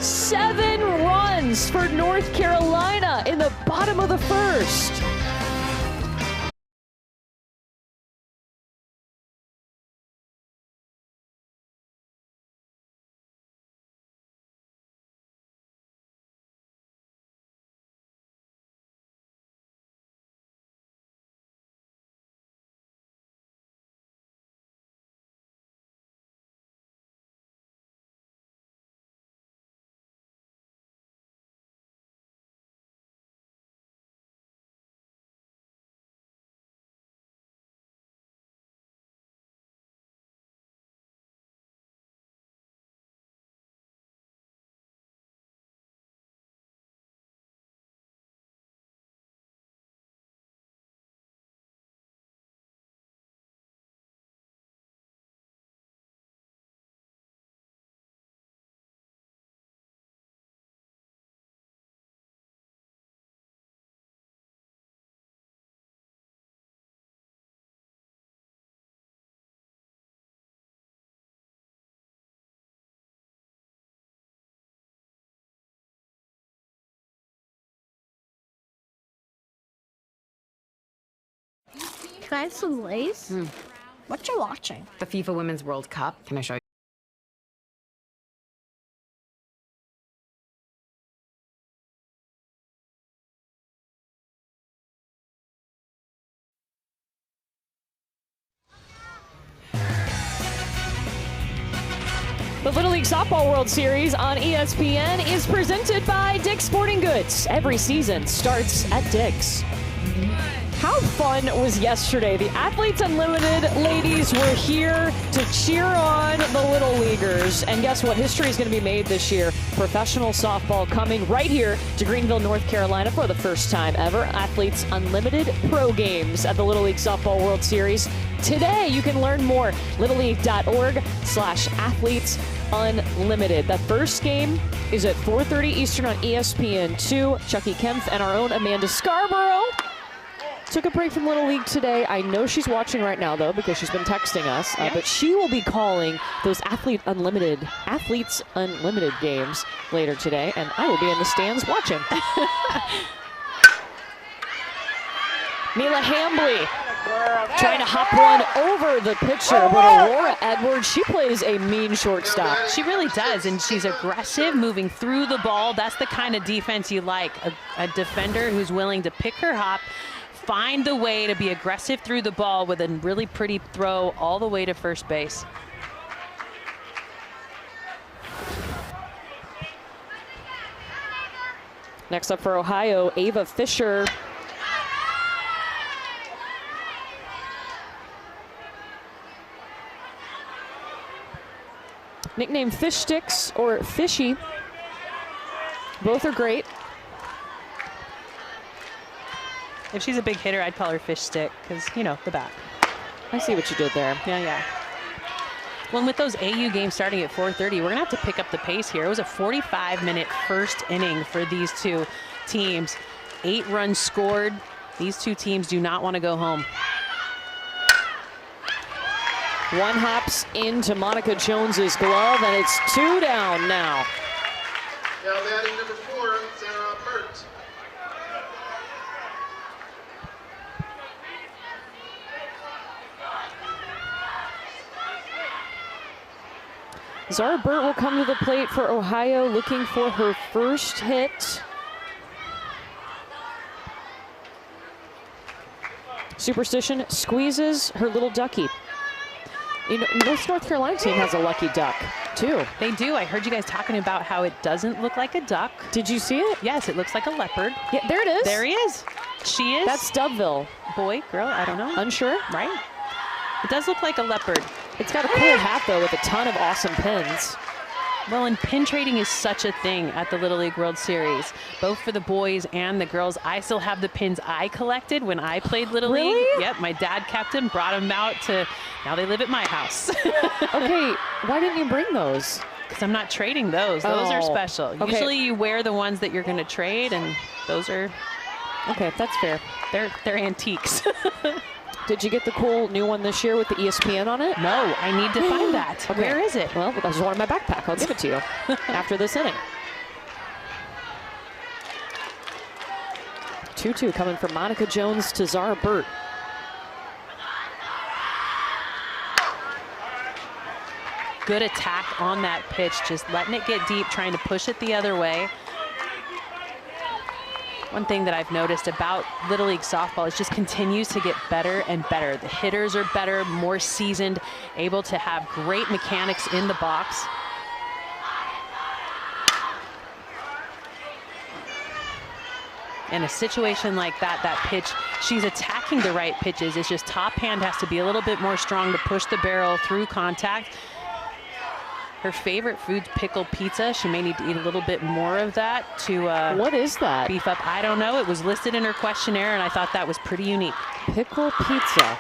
7 runs for North Carolina in the bottom of the first. Can I have some Lay's? What you watching? The FIFA Women's World Cup. Can I show you? The Little League Softball World Series on ESPN is presented by Dick's Sporting Goods. Every season starts at Dick's. How fun was yesterday? The Athletes Unlimited ladies were here to cheer on the Little Leaguers. And guess what? History is going to be made this year. Professional softball coming right here to Greenville, North Carolina for the first time ever. Athletes Unlimited Pro Games at the Little League Softball World Series. Today, you can learn more. littleleague.org/athletes unlimited. That first game is at 4:30 Eastern on ESPN2. Chucky Kempf and our own Amanda Scarborough took a break from Little League today. I know she's watching right now, though, because she's been texting us. But she will be calling those Athletes Unlimited games later today, and I will be in the stands watching. Mila Hambly trying to hop one over the pitcher, but Aurora Edwards, she plays a mean shortstop. She really does, and she's aggressive, moving through the ball. That's the kind of defense you like, a defender who's willing to pick her hop, find the way to be aggressive through the ball with a really pretty throw all the way to first base. Next up for Ohio, Ava Fisher. Nicknamed Fish Sticks or Fishy. Both are great. If she's a big hitter, I'd call her Fish Stick because, you know, the bat. I see what you did there. Yeah. Well, with those AU games starting at 4:30, we're going to have to pick up the pace here. It was a 45-minute first inning for these two teams. 8 runs scored. These two teams do not want to go home. One hops into Monica Jones's glove, and it's 2 down now. Now batting number 4, Sarah Burt. Zara Burt will come to the plate for Ohio, looking for her first hit. Superstition squeezes her little ducky. You know, this North Carolina team has a lucky duck, too. They do. I heard you guys talking about how it doesn't look like a duck. Did you see it? Yes, it looks like a leopard. Yeah, there it is. There he is. She is. That's Doveville. Boy, girl, I don't know. Unsure? Right? It does look like a leopard. It's got a cool hat, though, with a ton of awesome pins. Well, and pin trading is such a thing at the Little League World Series, both for the boys and the girls. I still have the pins I collected when I played Little League. Yep, my dad kept them, brought them out to, now they live at my house. Okay, why didn't you bring those? Because I'm not trading those. Those are special. Okay. Usually you wear the ones that you're going to trade, and those are... Okay, that's fair. They're antiques. Did you get the cool new one this year with the ESPN on it? No, I need to find that. Okay. Where is it? Well, there's one in my backpack. I'll give it to you after this inning. 2-2 coming from Monica Jones to Zara Burt. Good attack on that pitch, just letting it get deep, trying to push it the other way. One thing that I've noticed about Little League softball is just continues to get better and better. The hitters are better, more seasoned, able to have great mechanics in the box. In a situation like that, that pitch, she's attacking the right pitches. It's just top hand has to be a little bit more strong to push the barrel through contact. Her favorite food's pickle pizza. She may need to eat a little bit more of that to what is that? Beef up. I don't know. It was listed in her questionnaire, and I thought that was pretty unique. Pickle pizza.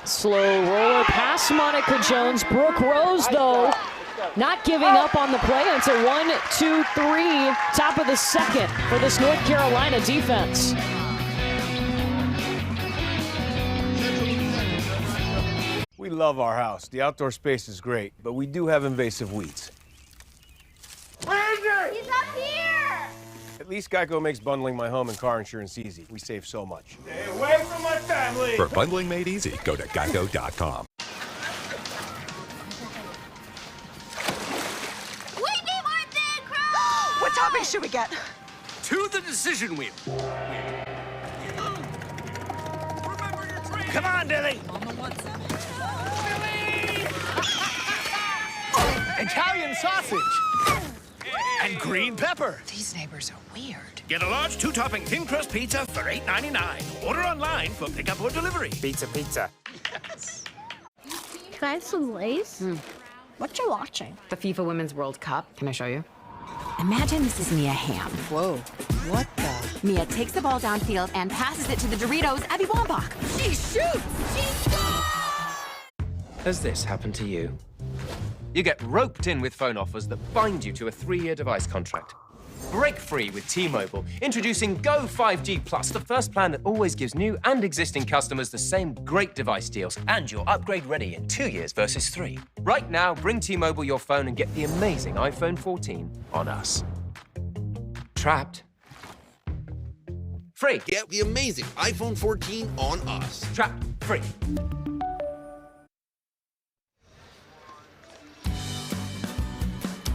Slow roller past Monica Jones. Brooke Rose, though, not giving up on the play. It's a 1-2-3, top of the second for this North Carolina defense. We love our house. The outdoor space is great, but we do have invasive weeds. Ranger! He's up here! At least Geico makes bundling my home and car insurance easy. We save so much. Stay away from my family! For bundling made easy, go to geico.com. We need more thin crust! What topping should we get? To the decision wheel. Come on, Billy! Italian sausage. And green pepper. These neighbors are weird. Get a large 2-topping thin crust pizza for $8.99. Order online for pickup or delivery. Pizza. Yes. Can I have some Lay's? What you watching? The FIFA Women's World Cup. Can I show you? Imagine this is Mia Hamm. Whoa. What the? Mia takes the ball downfield and passes it to the Doritos, Abby Wambach. She shoots! She scores! Has this happened to you? You get roped in with phone offers that bind you to a 3-year device contract. Break free with T-Mobile. Introducing Go 5G Plus, the first plan that always gives new and existing customers the same great device deals. And you're upgrade ready in 2 years versus 3. Right now, bring T-Mobile your phone and get the amazing iPhone 14 on us. Trapped. Free. Get the amazing iPhone 14 on us. Trapped. Free.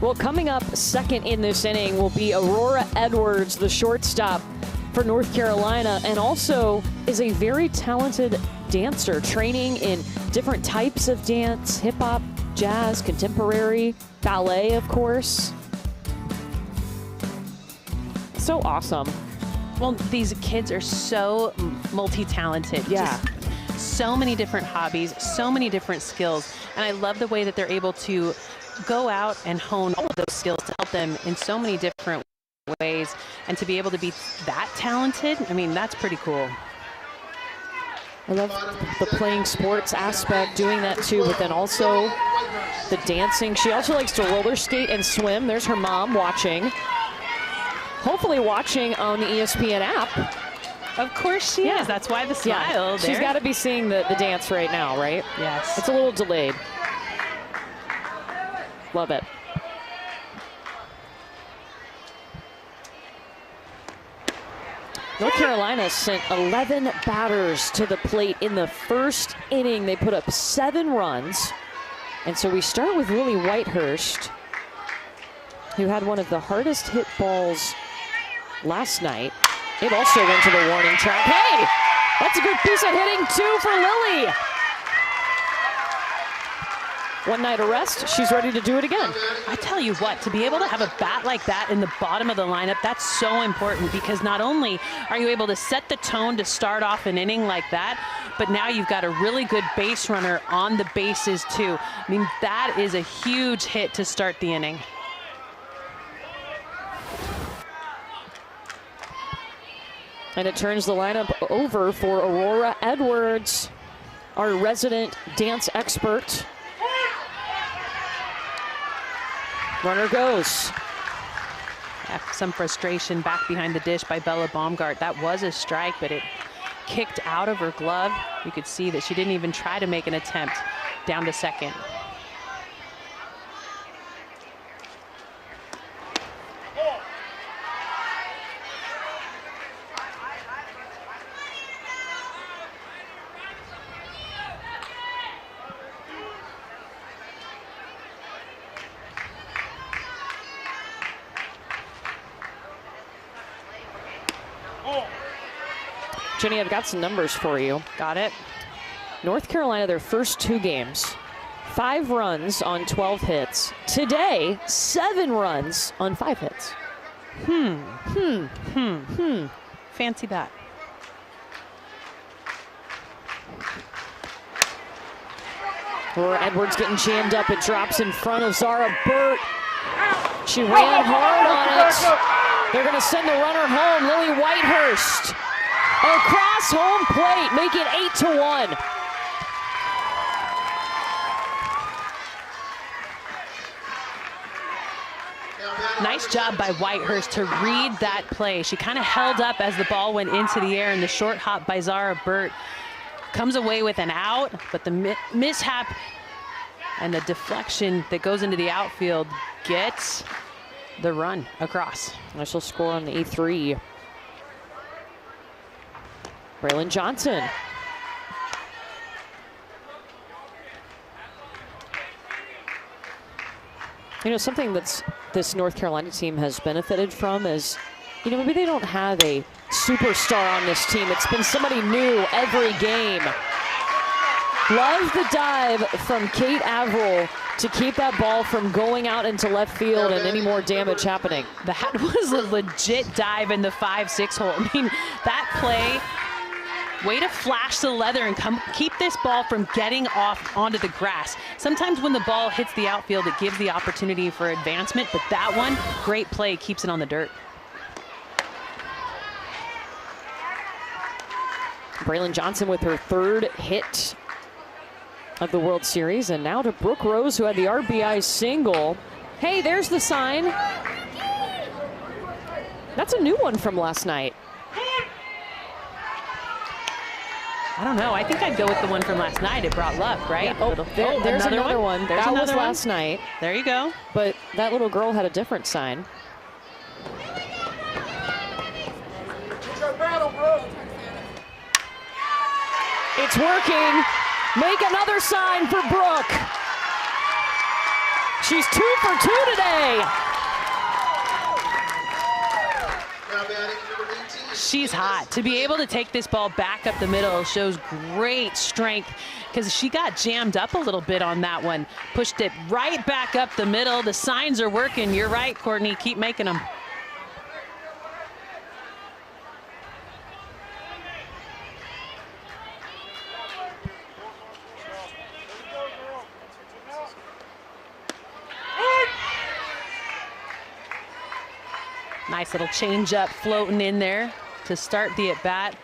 Well, coming up second in this inning will be Aurora Edwards, the shortstop for North Carolina, and also is a very talented dancer, training in different types of dance, hip-hop, jazz, contemporary, ballet, of course. So awesome. Well, these kids are so multi-talented. Yeah. Just so many different hobbies, so many different skills. And I love the way that they're able to go out and hone all of those skills to help them in so many different ways. And to be able to be that talented, I mean, that's pretty cool. I love the playing sports aspect, doing that too, but then also the dancing. She also likes to roller skate and swim. There's her mom watching. Hopefully watching on the ESPN app. Of course she is. That's why the smile. Yeah. She's got to be seeing the dance right now, right? Yes. It's a little delayed. Love it. North Carolina sent 11 batters to the plate in the first inning. They put up 7 runs. And so we start with Lily Whitehurst, who had one of the hardest hit balls last night. It also went to the warning track. Hey, that's a good piece of hitting too for Lily. One night of rest, she's ready to do it again. I tell you what, to be able to have a bat like that in the bottom of the lineup, that's so important, because not only are you able to set the tone to start off an inning like that, but now you've got a really good base runner on the bases too. I mean, that is a huge hit to start the inning. And it turns the lineup over for Aurora Edwards, our resident dance expert. Runner goes. Yeah, some frustration back behind the dish by Bella Baumgart. That was a strike, but it kicked out of her glove. You could see that she didn't even try to make an attempt down to second. Jenny, I've got some numbers for you. Got it. North Carolina, their first 2 games, 5 runs on 12 hits. Today, 7 runs on 5 hits. Fancy that. Edwards getting jammed up. It drops in front of Zara Burt. She ran hard on it. They're going to send the runner home. Lily Whitehurst across home plate, make it 8-1. Nice job by Whitehurst to read that play. She kind of held up as the ball went into the air, and the short hop by Zara Burt comes away with an out, but the mishap and the deflection that goes into the outfield gets the run across. Initial score on the E3. Braylon Johnson. You know, something that's this North Carolina team has benefited from is, you know, maybe they don't have a superstar on this team. It's been somebody new every game. Love the dive from Kate Averill to keep that ball from going out into left field and any more damage happening. That was a legit dive in the 5-6 hole. I mean, that play, way to flash the leather and keep this ball from getting off onto the grass. Sometimes when the ball hits the outfield, it gives the opportunity for advancement, but that one, great play, keeps it on the dirt. Braylon Johnson with her 3rd hit of the World Series, and now to Brooke Rose, who had the RBI single. Hey, there's the sign. That's a new one from last night. I don't know. I think I'd go with the one from last night. It brought luck, right? Yeah. There's another one. There's that another was one. last night. There you go. But that little girl had a different sign. It's working. Make another sign for Brooke. She's 2 for 2 today. She's hot. To be able to take this ball back up the middle shows great strength, because she got jammed up a little bit on that one. Pushed it right back up the middle. The signs are working. You're right, Courtney. Keep making them. Nice little change up floating in there to start the at bat.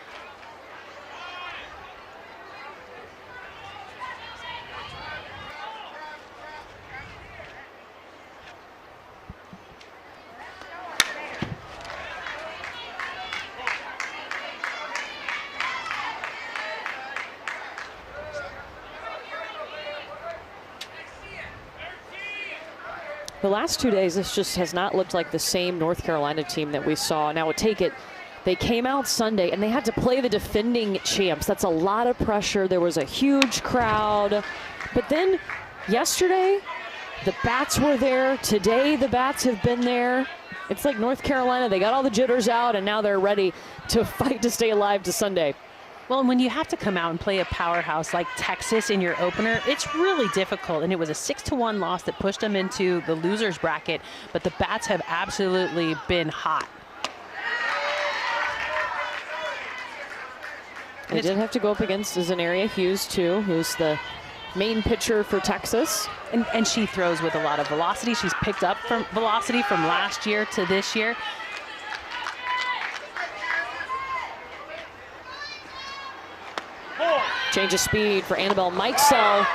The last 2 days, this just has not looked like the same North Carolina team that we saw. Now, take it, they came out Sunday and they had to play the defending champs. That's a lot of pressure. There was a huge crowd. But then yesterday, the bats were there. Today, the bats have been there. It's like North Carolina, they got all the jitters out and now they're ready to fight to stay alive to Sunday. Well, and when you have to come out and play a powerhouse like Texas in your opener, it's really difficult. And it was a 6-1 loss that pushed them into the losers bracket, but the bats have absolutely been hot. They did have to go up against Zenaria Hughes, too, who's the main pitcher for Texas. And she throws with a lot of velocity. She's picked up from velocity from last year to this year. Change of speed for Annabelle Mikesell.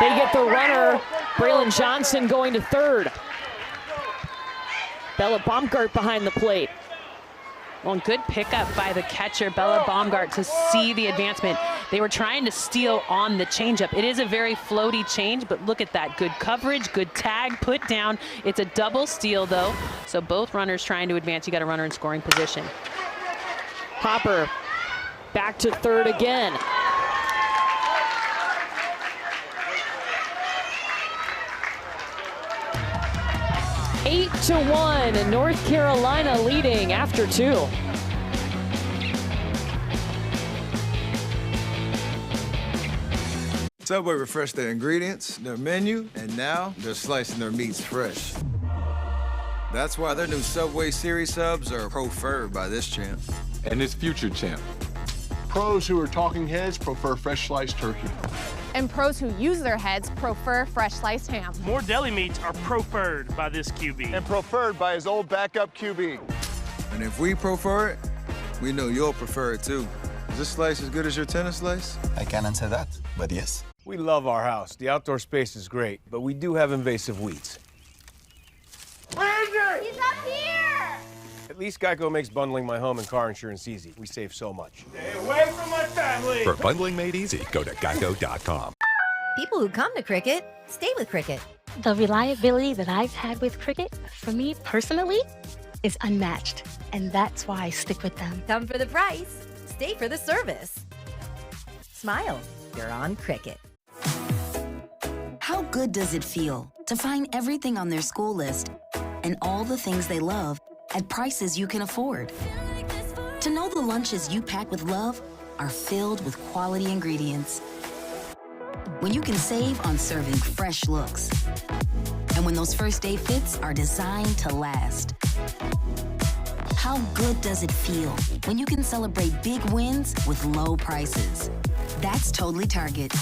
They get the runner, Braylon Johnson, going to 3rd. Bella Baumgart behind the plate. Well, good pickup by the catcher, Bella Baumgart, to see the advancement. They were trying to steal on the changeup. It is a very floaty change, but look at that. Good coverage, good tag, put down. It's a double steal, though. So both runners trying to advance. You got a runner in scoring position. Hopper back to third again. Eight to 1, and North Carolina leading after 2. Subway refreshed their ingredients, their menu, and now they're slicing their meats fresh. That's why their new Subway Series subs are preferred by this champ. And his future champ. Pros who are talking heads prefer fresh sliced turkey. And pros who use their heads prefer fresh sliced ham. More deli meats are preferred by this QB. And preferred by his old backup QB. And if we prefer it, we know you'll prefer it too. Is this slice as good as your tennis slice? I can't answer that, but yes. We love our house. The outdoor space is great, but we do have invasive weeds. Ranger! He's up here! At least Geico makes bundling my home and car insurance easy. We save so much. Stay away from my family! For bundling made easy, go to geico.com. People who come to Cricket stay with Cricket. The reliability that I've had with Cricket, for me personally, is unmatched. And that's why I stick with them. Come for the price, stay for the service. Smile, you're on Cricket. How good does it feel to find everything on their school list and all the things they love at prices you can afford? To know the lunches you pack with love are filled with quality ingredients. When you can save on serving fresh looks. And when those first day fits are designed to last. How good does it feel when you can celebrate big wins with low prices? That's totally Target.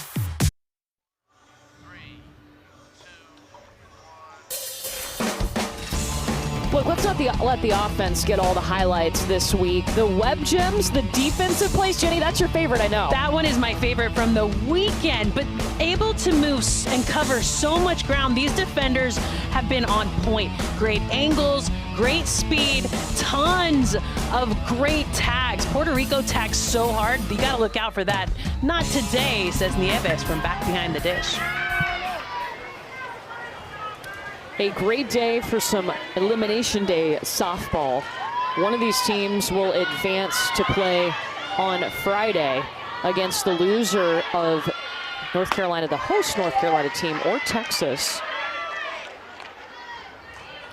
Look, let's not let the offense get all the highlights this week. The web gems, the defensive plays. Jenny, that's your favorite, I know. That one is my favorite from the weekend, but able to move and cover so much ground. These defenders have been on point. Great angles, great speed, tons of great tags. Puerto Rico tags so hard, you got to look out for that. Not today, says Nieves from back behind the dish. A great day for some Elimination Day softball. One of these teams will advance to play on Friday against the loser of North Carolina, the host North Carolina team, or Texas.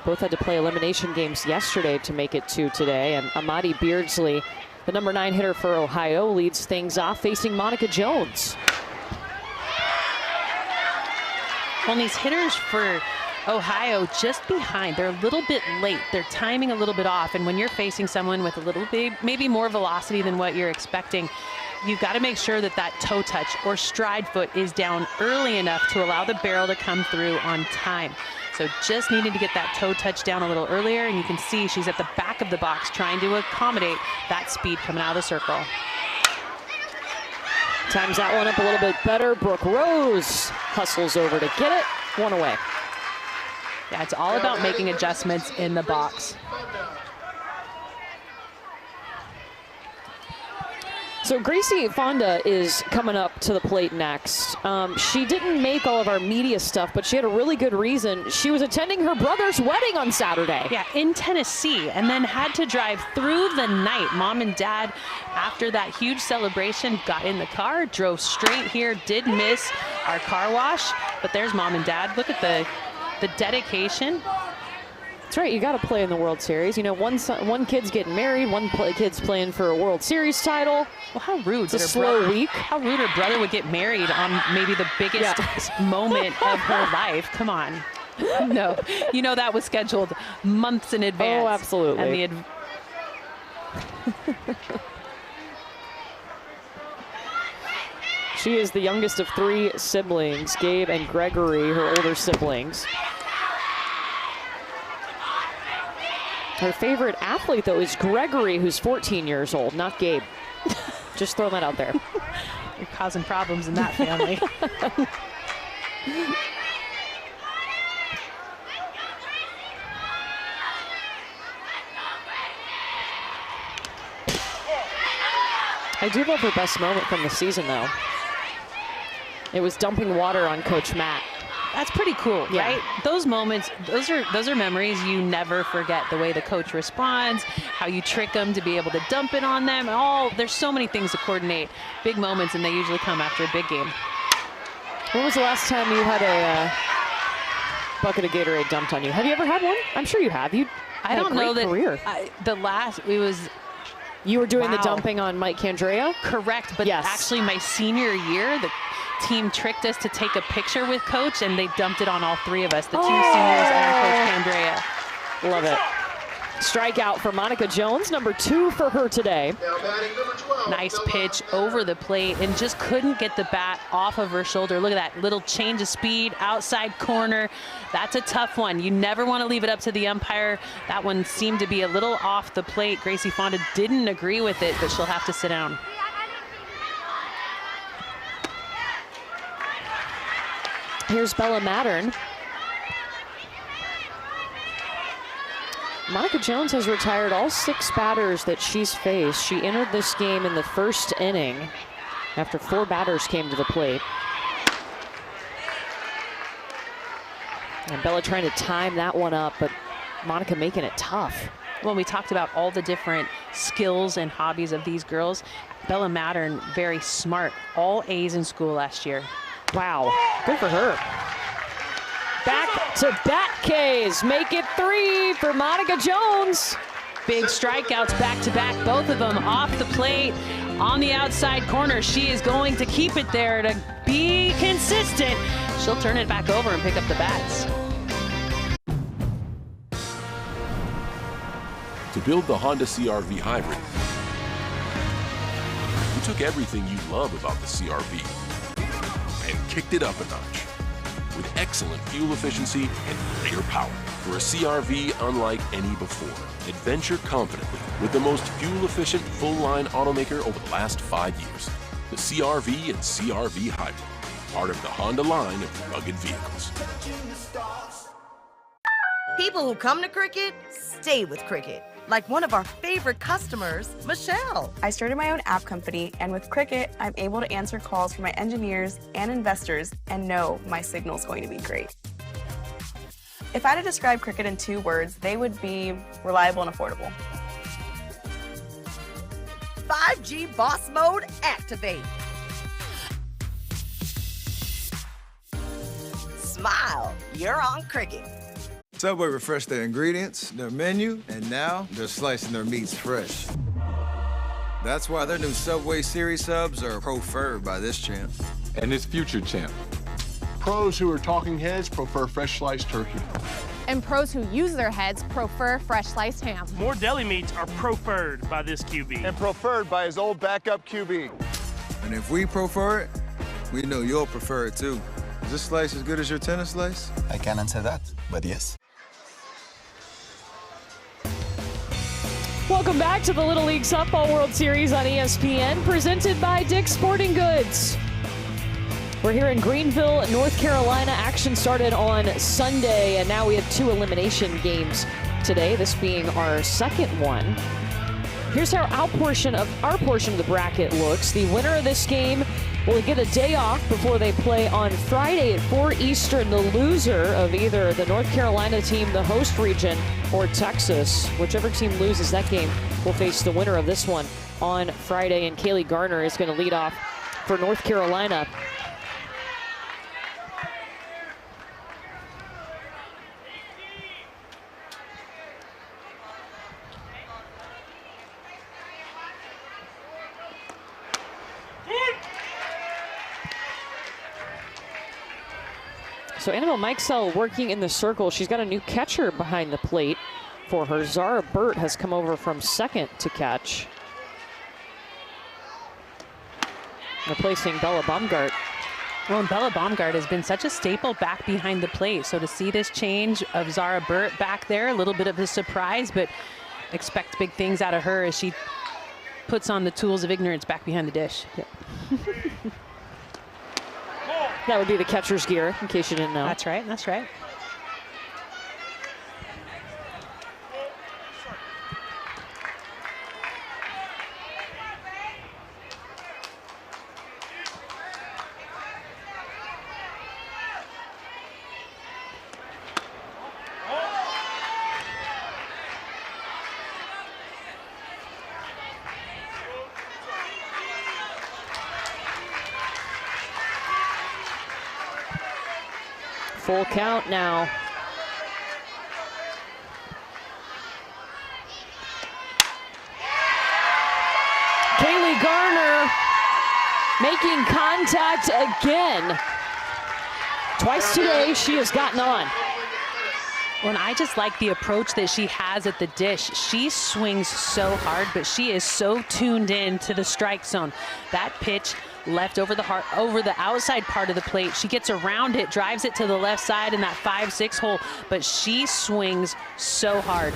Both had to play elimination games yesterday to make it to today, and Amadi Beardsley, the number 9 hitter for Ohio, leads things off facing Monica Jones. Well, these hitters for Ohio just behind. They're a little bit late. They're timing a little bit off. And when you're facing someone with a little bit, maybe more velocity than what you're expecting, you've got to make sure that that toe touch or stride foot is down early enough to allow the barrel to come through on time. So just needed to get that toe touch down a little earlier. And you can see she's at the back of the box trying to accommodate that speed coming out of the circle. Times that one up a little bit better. Brooke Rose hustles over to get it. One away. Yeah, it's all about making adjustments in the box. So Gracie Fonda is coming up to the plate next. She didn't make all of our media stuff, but she had a really good reason. She was attending her brother's wedding on Saturday. Yeah, in Tennessee, and then had to drive through the night. Mom and Dad, after that huge celebration, got in the car, drove straight here, did miss our car wash, but there's Mom and Dad. Look at the dedication. That's right, you got to play in the World Series. You know, one kid's getting married, one kid's playing for a World Series title. Well, how rude. It's a slow week. How rude her brother would get married on maybe the biggest moment of her life. Come on. No, you know that was scheduled months in advance. Oh, absolutely. And she is the youngest of 3 siblings, Gabe and Gregory, her older siblings. Her favorite athlete, though, is Gregory, who's 14 years old, not Gabe. Just throwing that out there. You're causing problems in that family. I do love her best moment from the season, though. It was dumping water on Coach Matt. That's pretty cool, right? Those moments, those are memories you never forget. The way the coach responds, how you trick them to be able to dump it on them. There's so many things to coordinate. Big moments, and they usually come after a big game. When was the last time you had a bucket of Gatorade dumped on you? Have you ever had one? I'm sure you have. I don't know that. Career. You were doing the dumping on Mike Candrea? Correct, but actually my senior year, the team tricked us to take a picture with Coach, and they dumped it on all three of us, the two seniors and Coach Candrea. Love it. Strikeout for Monica Jones, number 2 for her today. Nice pitch over the plate, and just couldn't get the bat off of her shoulder. Look at that little change of speed, outside corner. That's a tough one. You never want to leave it up to the umpire. That one seemed to be a little off the plate. Gracie Fonda didn't agree with it, but she'll have to sit down. Here's Bella Mattern. Monica Jones has retired all 6 batters that she's faced. She entered this game in the first inning after 4 batters came to the plate. And Bella trying to time that one up, but Monica making it tough. When we talked about all the different skills and hobbies of these girls, Bella Mattern, very smart, all A's in school last year. Wow, good for her. Back to back Ks, make it 3 for Monica Jones. Big strikeouts back to back, both of them off the plate on the outside corner. She is going to keep it there to be consistent. She'll turn it back over and pick up the bats. To build the Honda CR-V Hybrid, we took everything you love about the CR-V and kicked it up a notch with excellent fuel efficiency and greater power. For a CR-V unlike any before, adventure confidently with the most fuel-efficient full-line automaker over the last 5 years. The CR-V and CR-V Hybrid, part of the Honda line of rugged vehicles. People who come to Cricket stay with Cricket. Like one of our favorite customers, Michelle. I started my own app company, and with Cricket, I'm able to answer calls from my engineers and investors and know my signal's going to be great. If I had to describe Cricket in 2 words, they would be reliable and affordable. 5G Boss Mode activate. Smile, you're on Cricket. Subway refreshed their ingredients, their menu, and now they're slicing their meats fresh. That's why their new Subway Series subs are preferred by this champ. And his future champ. Pros who are talking heads prefer fresh sliced turkey. And pros who use their heads prefer fresh sliced ham. More deli meats are preferred by this QB. And preferred by his old backup QB. And if we prefer it, we know you'll prefer it too. Is this slice as good as your tennis slice? I can't answer that, but yes. Welcome back to the Little League Softball World Series on ESPN, presented by Dick's Sporting Goods. We're here in Greenville, North Carolina. Action started on Sunday, and now we have 2 elimination games today, this being our second one. Here's how our portion of the bracket looks. The winner of this game will get a day off before they play on Friday at 4 Eastern. The loser of either the North Carolina team, the host region, or Texas, whichever team loses that game, will face the winner of this one on Friday. And Kaylee Garner is going to lead off for North Carolina. So Annabelle Mikesell working in the circle. She's got a new catcher behind the plate for her. Zara Burt has come over from second to catch, replacing Bella Baumgart. Well, and Bella Baumgart has been such a staple back behind the plate. So to see this change of Zara Burt back there, a little bit of a surprise, but expect big things out of her as she puts on the tools of ignorance back behind the dish. Yep. That would be the catcher's gear, in case you didn't know. That's right, that's right. Full count now. Kaylee Garner making contact again. Twice today, she has gotten on. Well, and I just like the approach that she has at the dish. She swings so hard, but she is so tuned in to the strike zone. That pitch left over the outside part of the plate. She gets around it, drives it to the left side in that 5-6 hole, but she swings so hard.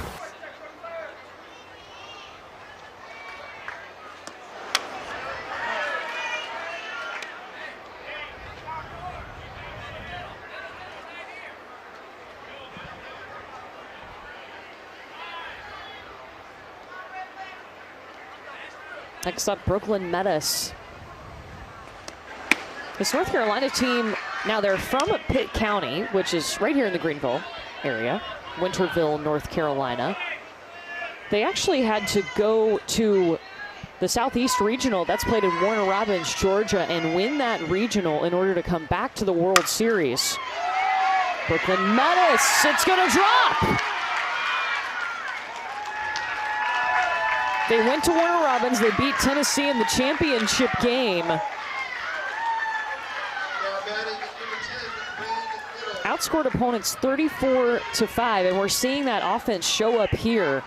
Next up, Brooklyn Metis. This North Carolina team, now they're from Pitt County, which is right here in the Greenville area, Winterville, North Carolina. They actually had to go to the Southeast Regional, that's played in Warner Robins, Georgia, and win that regional in order to come back to the World Series. Brooklyn Metis, it's gonna drop! They went to Warner Robins, they beat Tennessee in the championship game. Outscored opponents 34-5, and we're seeing that offense show up here.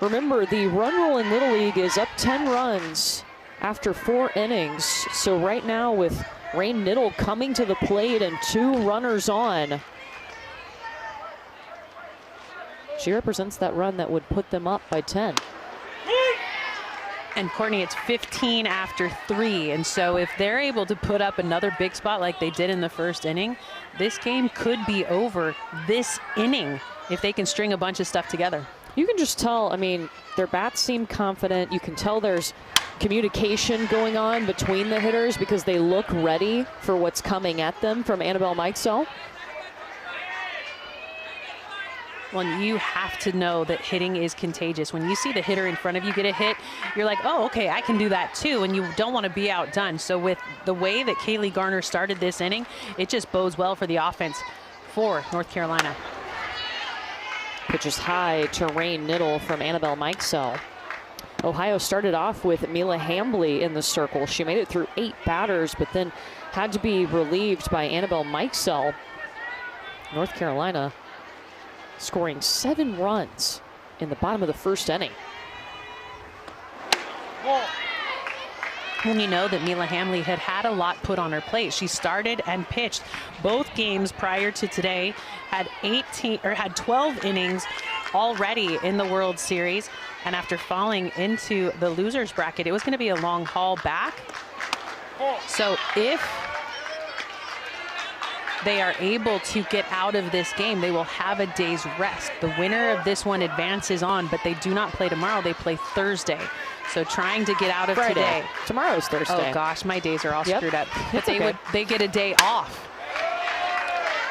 Remember, the run rule in Little League is up 10 runs after 4 innings. So right now with Rain Niddle coming to the plate and 2 runners on, she represents that run that would put them up by 10. And Courtney, it's 15 after 3. And so if they're able to put up another big spot like they did in the first inning, this game could be over this inning if they can string a bunch of stuff together. You can just tell, I mean, their bats seem confident. You can tell there's communication going on between the hitters because they look ready for what's coming at them from Annabelle Mikesell. Well, you have to know that hitting is contagious. When you see the hitter in front of you get a hit, you're like, oh, okay, I can do that too, and you don't want to be outdone. So with the way that Kaylee Garner started this inning, it just bodes well for the offense for North Carolina. Pitches high to Rain Niddle from Annabelle Mikesell. Ohio started off with Mila Hambly in the circle. She made it through 8 batters, but then had to be relieved by Annabelle Mikesell. North Carolina scoring 7 runs in the bottom of the first inning. When you know that Mila Hamley had a lot put on her plate. She started and pitched both games prior to today, had 12 innings already in the World Series, and after falling into the losers bracket, it was going to be a long haul back. So if they are able to get out of this game, they will have a day's rest. The winner of this one advances on, but they do not play tomorrow. They play Thursday. So trying to get out of Friday. today. Tomorrow's Thursday. Oh gosh, my days are all screwed up. But they get a day off.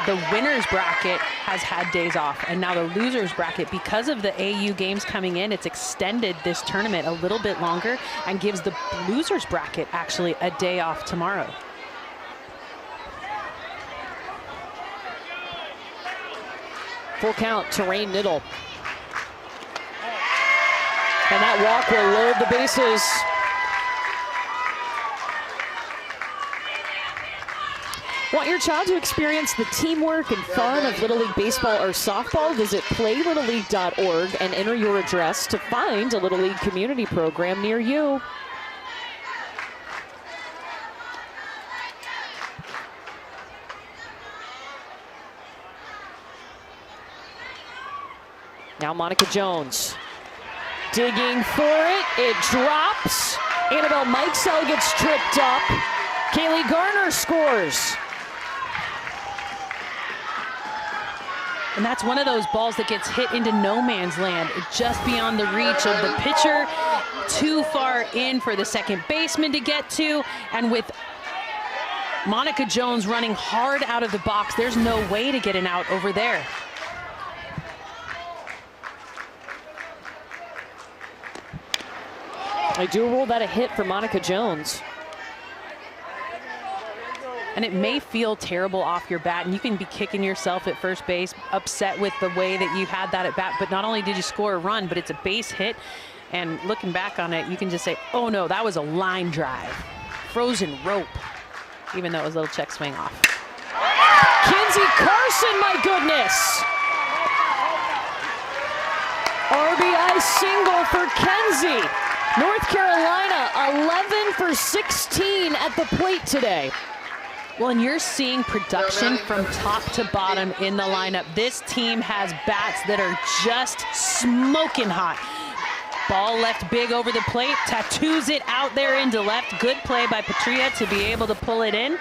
The winner's bracket has had days off, and now the loser's bracket, because of the AU games coming in, it's extended this tournament a little bit longer and gives the loser's bracket actually a day off tomorrow. Full count to Rain Niddle. And that walk will load the bases. Want your child to experience the teamwork and fun of Little League baseball or softball? Visit playlittleleague.org and enter your address to find a Little League community program near you. Now Monica Jones digging for it. It drops. Annabelle Mikesell gets tripped up. Kaylee Garner scores. And that's one of those balls that gets hit into no man's land, just beyond the reach of the pitcher, too far in for the second baseman to get to. And with Monica Jones running hard out of the box, there's no way to get an out over there. I do rule that a hit for Monica Jones. And it may feel terrible off your bat, and you can be kicking yourself at first base, upset with the way that you had that at bat, but not only did you score a run, but it's a base hit. And looking back on it, you can just say, oh no, that was a line drive. Frozen rope, even though it was a little check swing off. Kinsey Carson, my goodness. RBI single for Kenzie. North Carolina, 11 for 16 at the plate today. Well, and you're seeing production from top to bottom in the lineup. This team has bats that are just smoking hot. Ball left big over the plate, tattoos it out there into left. Good play by Patria to be able to pull it in.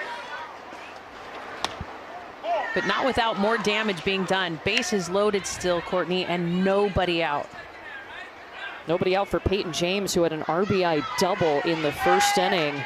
But not without more damage being done. Bases loaded still, Courtney, and nobody out. Nobody out for Peyton James, who had an RBI double in the first inning.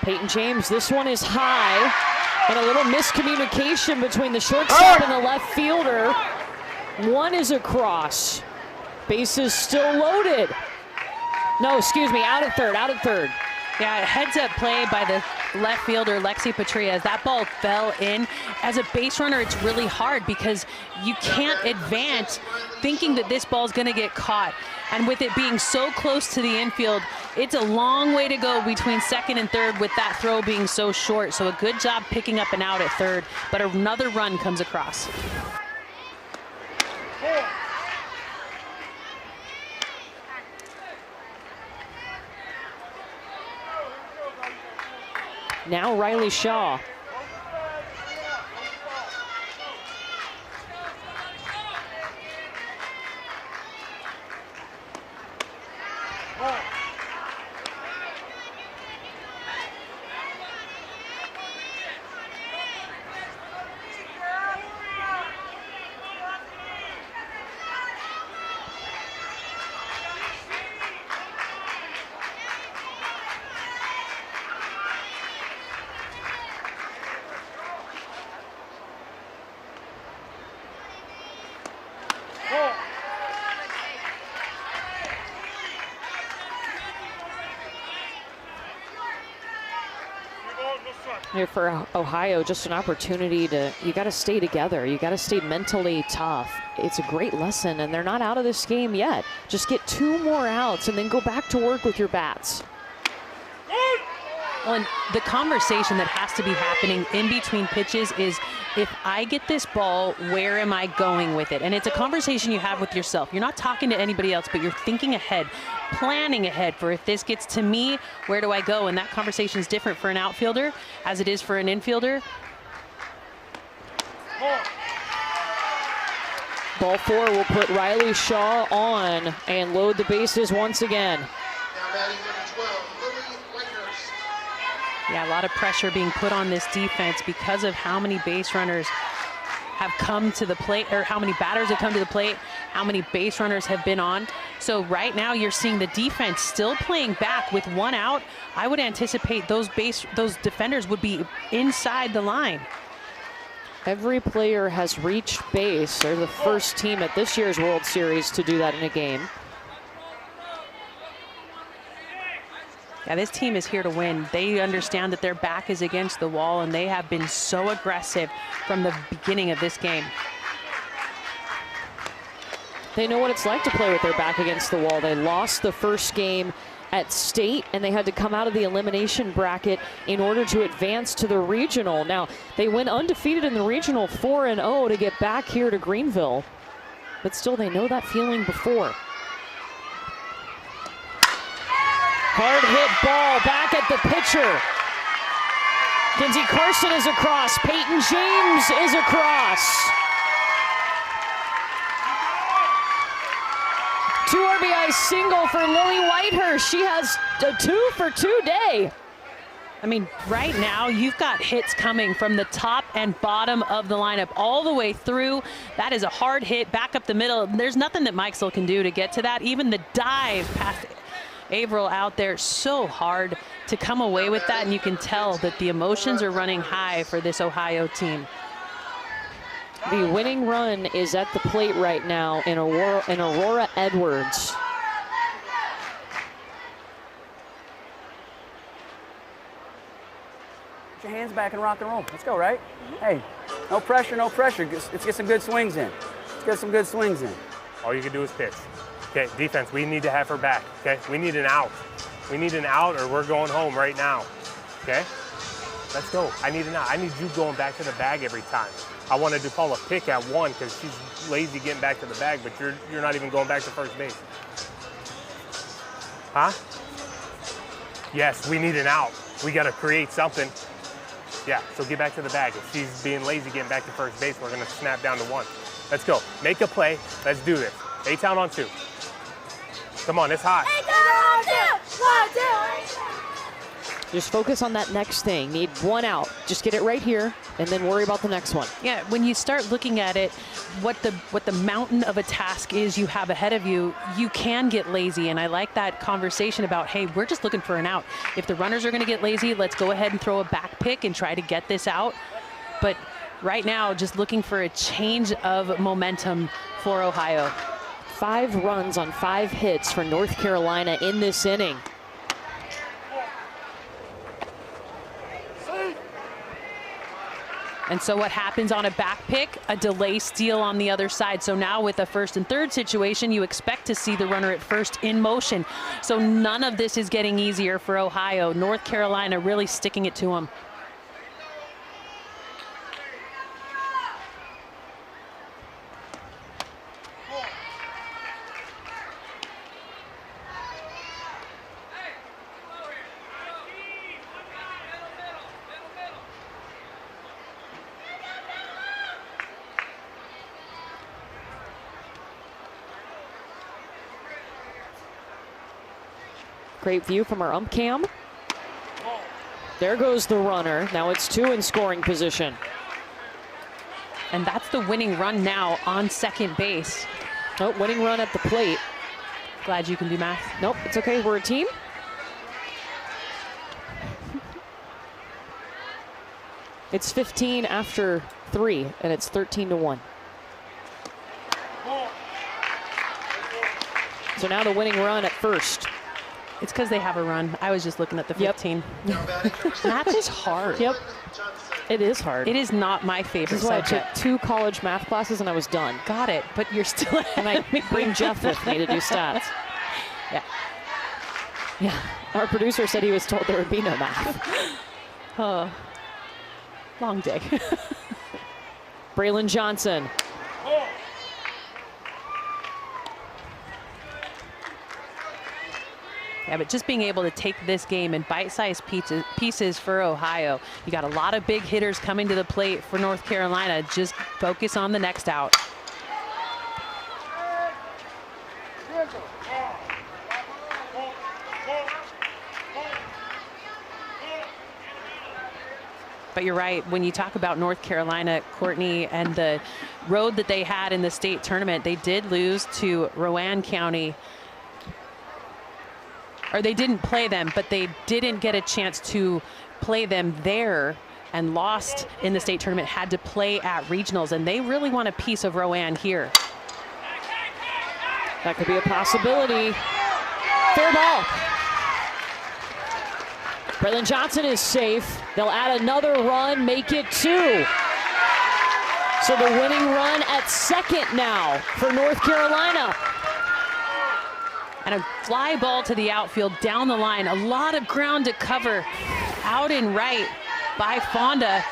Peyton James, this one is high, and a little miscommunication between the shortstop and the left fielder. One is across. Bases still loaded. No, excuse me, out at third, out at third. Yeah, heads up play by the left fielder, Lexi Patria, as that ball fell in. As a base runner, it's really hard because you can't advance thinking that this ball is going to get caught. And with it being so close to the infield, it's a long way to go between second and third with that throw being so short. So a good job picking up an out at third, but another run comes across. Now Riley Shaw. Here for Ohio, just an opportunity to, you got to stay together. You got to stay mentally tough. It's a great lesson, and they're not out of this game yet. Just get 2 more outs and then go back to work with your bats. Well, and the conversation that has to be happening in between pitches is, if I get this ball, where am I going with it? And it's a conversation you have with yourself. You're not talking to anybody else, but you're thinking ahead, planning ahead for, if this gets to me, where do I go? And that conversation is different for an outfielder as it is for an infielder. Ball 4 will put Riley Shaw on and load the bases once again. Yeah, a lot of pressure being put on this defense because of how many base runners have come to the plate, or how many batters have come to the plate, how many base runners have been on. So right now you're seeing the defense still playing back with 1 out. I would anticipate those defenders would be inside the line. Every player has reached base. They're the first team at this year's World Series to do that in a game. Yeah, this team is here to win. They understand that their back is against the wall, and they have been so aggressive from the beginning of this game. They know what it's like to play with their back against the wall. They lost the first game at state, and they had to come out of the elimination bracket in order to advance to the regional. Now, they went undefeated in the regional 4-0 to get back here to Greenville. But still, they know that feeling before. Hard hit ball back at the pitcher. Kinsey Carson is across. Peyton James is across. 2 RBI single for Lily Whitehurst. She has a 2-for-2 day. I mean, right now, you've got hits coming from the top and bottom of the lineup all the way through. That is a hard hit back up the middle. There's nothing that Mikesell can do to get to that. Even the dive past Averill out there, so hard to come away with that, and you can tell that the emotions are running high for this Ohio team. The winning run is at the plate right now in Aurora Edwards. Put your hands back and rock and roll. Let's go, right? Hey, no pressure, no pressure. Let's get some good swings in. Let's get some good swings in. All you can do is pitch. Okay, defense, we need to have her back, okay? We need an out. We need an out or we're going home right now, okay? Let's go. I need an out. I need you going back to the bag every time. I wanted to call a pick at one because she's lazy getting back to the bag, but you're not even going back to first base. Huh? Yes, we need an out. We got to create something. Yeah, so get back to the bag. If she's being lazy getting back to first base, we're going to snap down to one. Let's go. Make a play. Let's do this. A-Town on 2. Come on, it's hot. Just focus on that next thing. Need one out. Just get it right here, and then worry about the next one. Yeah, when you start looking at it, what the mountain of a task is you have ahead of you, you can get lazy. And I like that conversation about, hey, we're just looking for an out. If the runners are going to get lazy, let's go ahead and throw a back pick and try to get this out. But right now, just looking for a change of momentum for Ohio. 5 runs on 5 hits for North Carolina in this inning. And so what happens on a back pick? A delay steal on the other side. So now with a first and third situation, you expect to see the runner at first in motion. So none of this is getting easier for Ohio. North Carolina really sticking it to them. Great view from our ump cam. There goes the runner. Now it's 2 in scoring position. And that's the winning run now on second base. Oh, winning run at the plate. Glad you can do math. Nope, it's okay. We're a team. It's 15 after 3, and it's 13-1. So now the winning run at first. It's because they have a run. I was just looking at the 15. Yep. Math is hard. Yep. It is hard. It is not my favorite This is why subject. I took 2 college math classes and I was done. Got it, but you're still... And I bring Jeff with me to do stats. Yeah. Yeah. Our producer said he was told there would be no math. Oh, long day. Braylon Johnson. Yeah, but just being able to take this game in bite-sized pieces for Ohio. You got a lot of big hitters coming to the plate for North Carolina. Just focus on the next out. But you're right, when you talk about North Carolina, Courtney, and the road that they had in the state tournament, they did lose to Rowan County. Or they didn't play them, but they didn't get a chance to play them there and lost in the state tournament, had to play at regionals, and they really want a piece of Rowan here. That could be a possibility. Fair ball. Braylon Johnson is safe. They'll add another run, make it 2. So the winning run at second now for North Carolina. And a fly ball to the outfield down the line. A lot of ground to cover out and right by Fonda.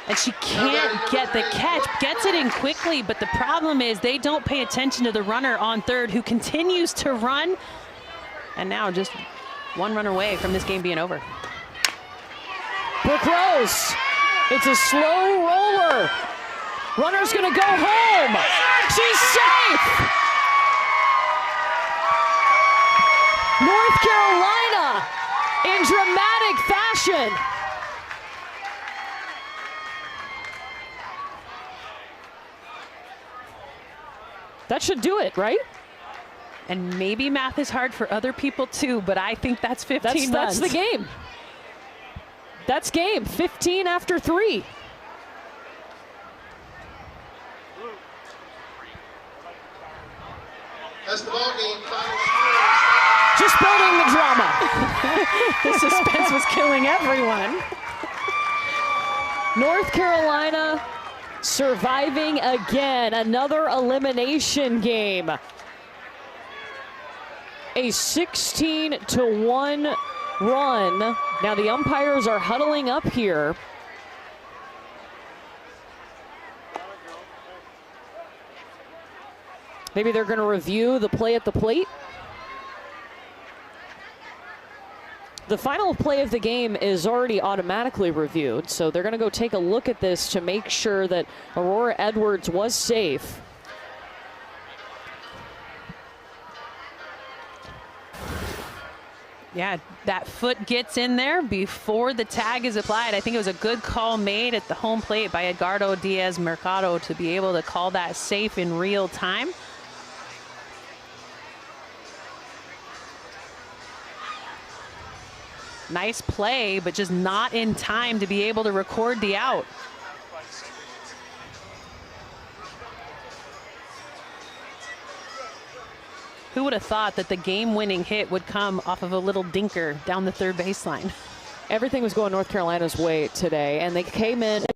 And she can't get the catch. Gets it in quickly, but the problem is they don't pay attention to the runner on third who continues to run. And now just 1 run away from this game being over. Brooke Rose. It's a slow roller. Runner's gonna go home. She's safe. North Carolina, in dramatic fashion, elimination. That should do it, right? And maybe math is hard for other people too, but I think that's 15 That's the game. That's game. 15 after 3. That's the ball game. Just building the drama. The suspense was killing everyone. North Carolina surviving again. Another elimination game. A 16-1 run. Now the umpires are huddling up here. Maybe they're going to review the play at the plate. The final play of the game is already automatically reviewed, so they're going to go take a look at this to make sure that Aurora Edwards was safe. Yeah, that foot gets in there before the tag is applied. I think it was a good call made at the home plate by Edgardo Diaz Mercado to be able to call that safe in real time. Nice play, but just not in time to be able to record the out. Who would have thought that the game-winning hit would come off of a little dinker down the third baseline? Everything was going North Carolina's way today, and they came in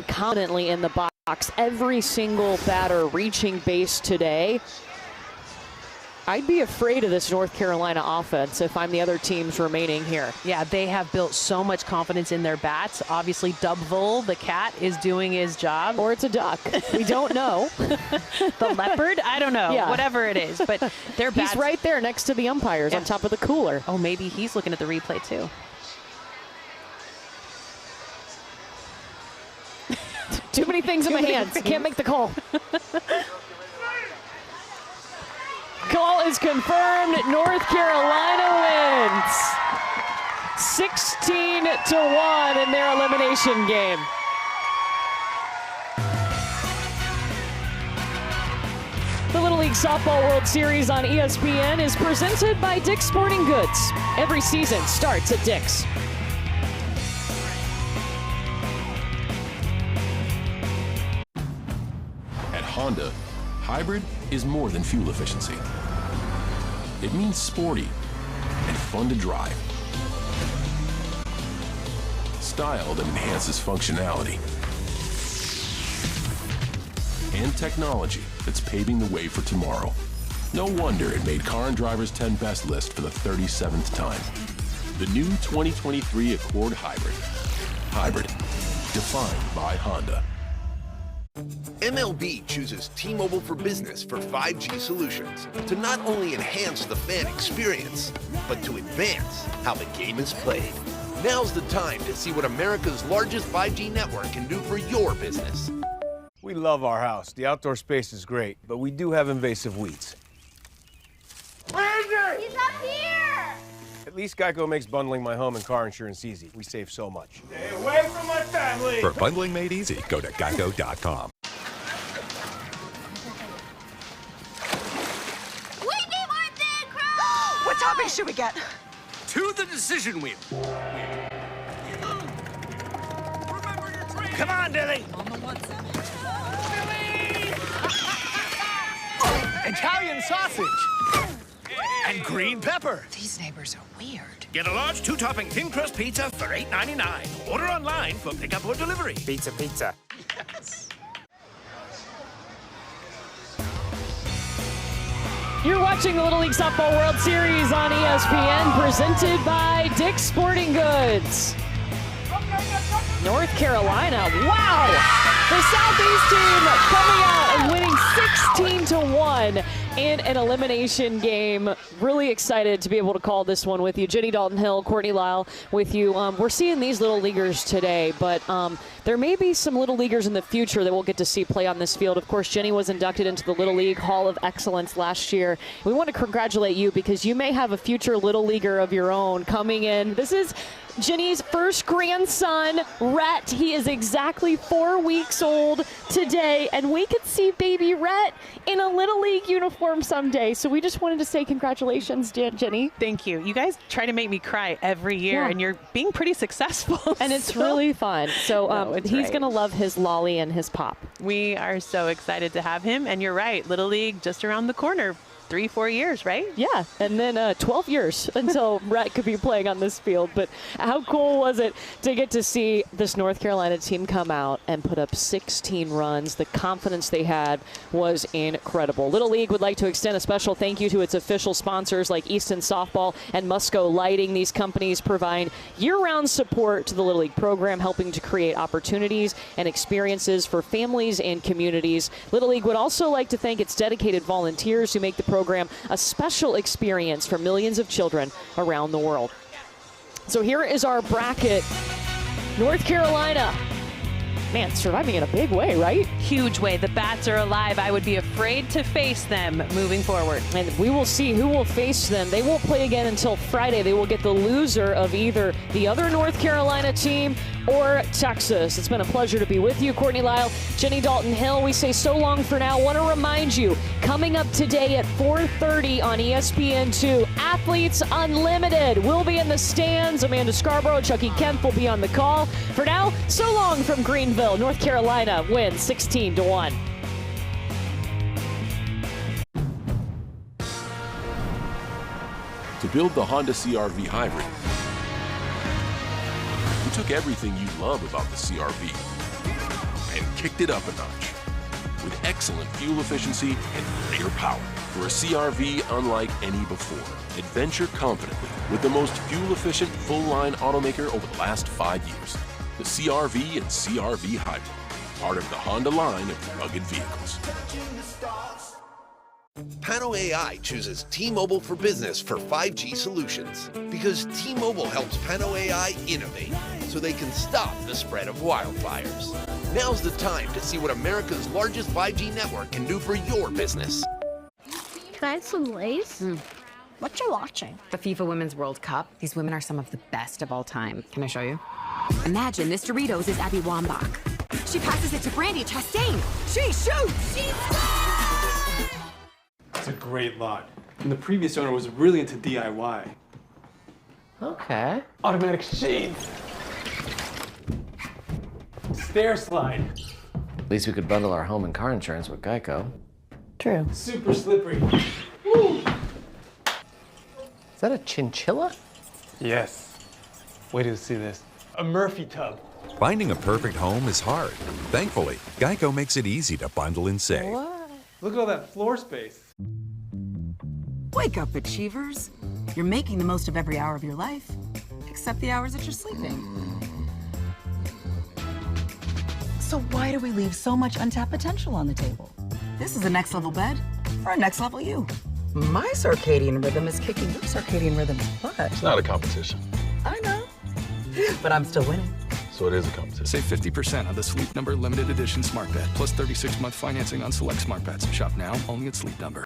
confidently in the box. Every single batter reaching base today. I'd be afraid of this North Carolina offense if I'm the other teams remaining here. Yeah, they have built so much confidence in their bats. Obviously, Dubvol, the cat, is doing his job. Or it's a duck. We don't know. The leopard? I don't know. Yeah. Whatever it is. But their bats. He's right there next to the umpires on top of the cooler. Oh, maybe he's looking at the replay, too. Too many things in my hands. Can't make the call. Call is confirmed. North Carolina wins 16-1 in their elimination game. The Little League Softball World Series on ESPN is presented by Dick's Sporting Goods. Every season starts at Dick's. At Honda, hybrid is more than fuel efficiency. It means sporty and fun to drive. Style that enhances functionality. And technology that's paving the way for tomorrow. No wonder it made Car and Driver's 10 Best list for the 37th time. The new 2023 Accord Hybrid. Hybrid, defined by Honda. MLB chooses T-Mobile for Business for 5G solutions to not only enhance the fan experience, but to advance how the game is played. Now's the time to see what America's largest 5G network can do for your business. We love our house. The outdoor space is great, but we do have invasive weeds. Where is he? He's up here! At least Geico makes bundling my home and car insurance easy. We save so much. Stay away from my family. For bundling made easy, go to geico.com. What topping should we get? To the decision wheel. Come on, Dilly. Italian sausage. And green pepper. These neighbors are weird. Get a large two-topping thin crust pizza for $8.99. Order online for pickup or delivery. Pizza, pizza. Yes. You're watching the Little League Softball World Series on ESPN, presented by Dick's Sporting Goods. North Carolina, wow! The Southeast team coming out and winning 16-1 in an elimination game. Really excited to be able to call this one with you. Jenny Dalton-Hill, Courtney Lyle with you. We're seeing these little leaguers today, but there may be some little leaguers in the future that we'll get to see play on this field. Of course, Jenny was inducted into the Little League Hall of Excellence last year. We want to congratulate you because you may have a future little leaguer of your own coming in. This is Jenny's first grandson, Rhett. He is exactly 4 weeks old today, and we could see baby Rhett in a Little League uniform someday. So we just wanted to say congratulations, Jenny. Thank you. You guys try to make me cry every year, and you're being pretty successful. And it's really fun. So he's going to love his lolly and his pop. We are so excited to have him, and you're right, Little League just around the corner. 3-4 years, right? Yeah, and then 12 years until Rhett could be playing on this field. But how cool was it to get to see this North Carolina team come out and put up 16 runs? The confidence they had was incredible. Little League would like to extend a special thank you to its official sponsors like Easton Softball and Musco Lighting. These companies provide year-round support to the Little League program, helping to create opportunities and experiences for families and communities. Little League would also like to thank its dedicated volunteers who make the program a special experience for millions of children around the world. So here is our bracket. North Carolina, man, surviving in a big way, right? Huge way. The Bats are alive. I would be afraid to face them moving forward. And we will see who will face them. They won't play again until Friday. They will get the loser of either the other North Carolina team or Texas. It's been a pleasure to be with you. Courtney Lyle, Jenny Dalton-Hill, we say so long for now. Want to remind you, coming up today at 4:30 on ESPN2, Athletes Unlimited will be in the stands. Amanda Scarborough, Chucky Kemp will be on the call. For now, so long from Greenville. North Carolina wins 16-1. To build the Honda CR-V Hybrid, we took everything you love about the CR-V and kicked it up a notch with excellent fuel efficiency and greater power. For a CR-V unlike any before, adventure confidently with the most fuel-efficient full-line automaker over the last 5 years. The CR-V and CR-V Hybrid, part of the Honda line of rugged vehicles. Pano AI chooses T-Mobile for Business for 5G solutions because T-Mobile helps Pano AI innovate so they can stop the spread of wildfires. Now's the time to see what America's largest 5G network can do for your business. Can I have some Lays? What you watching? The FIFA Women's World Cup. These women are some of the best of all time. Can I show you? Imagine this Doritos is Abby Wambach. She passes it to Brandy Chastain. She shoots! She It's a great lot. And the previous owner was really into DIY. Okay. Automatic shades. Stair slide. At least we could bundle our home and car insurance with Geico. True. Super slippery. Woo! Is that a chinchilla? Yes. Wait till you see this. A Murphy tub. Finding a perfect home is hard. Thankfully, Geico makes it easy to bundle and save. What? Look at all that floor space. Wake up, Achievers. You're making the most of every hour of your life, except the hours that you're sleeping. So why do we leave so much untapped potential on the table? This is a next level bed for a next level you. My circadian rhythm is kicking your circadian rhythm's butt. It's not a competition. I know, but I'm still winning. So it is a competition. Save 50% on the Sleep Number limited edition smart bed, plus 36-month financing on select smart beds. Shop now only at Sleep Number.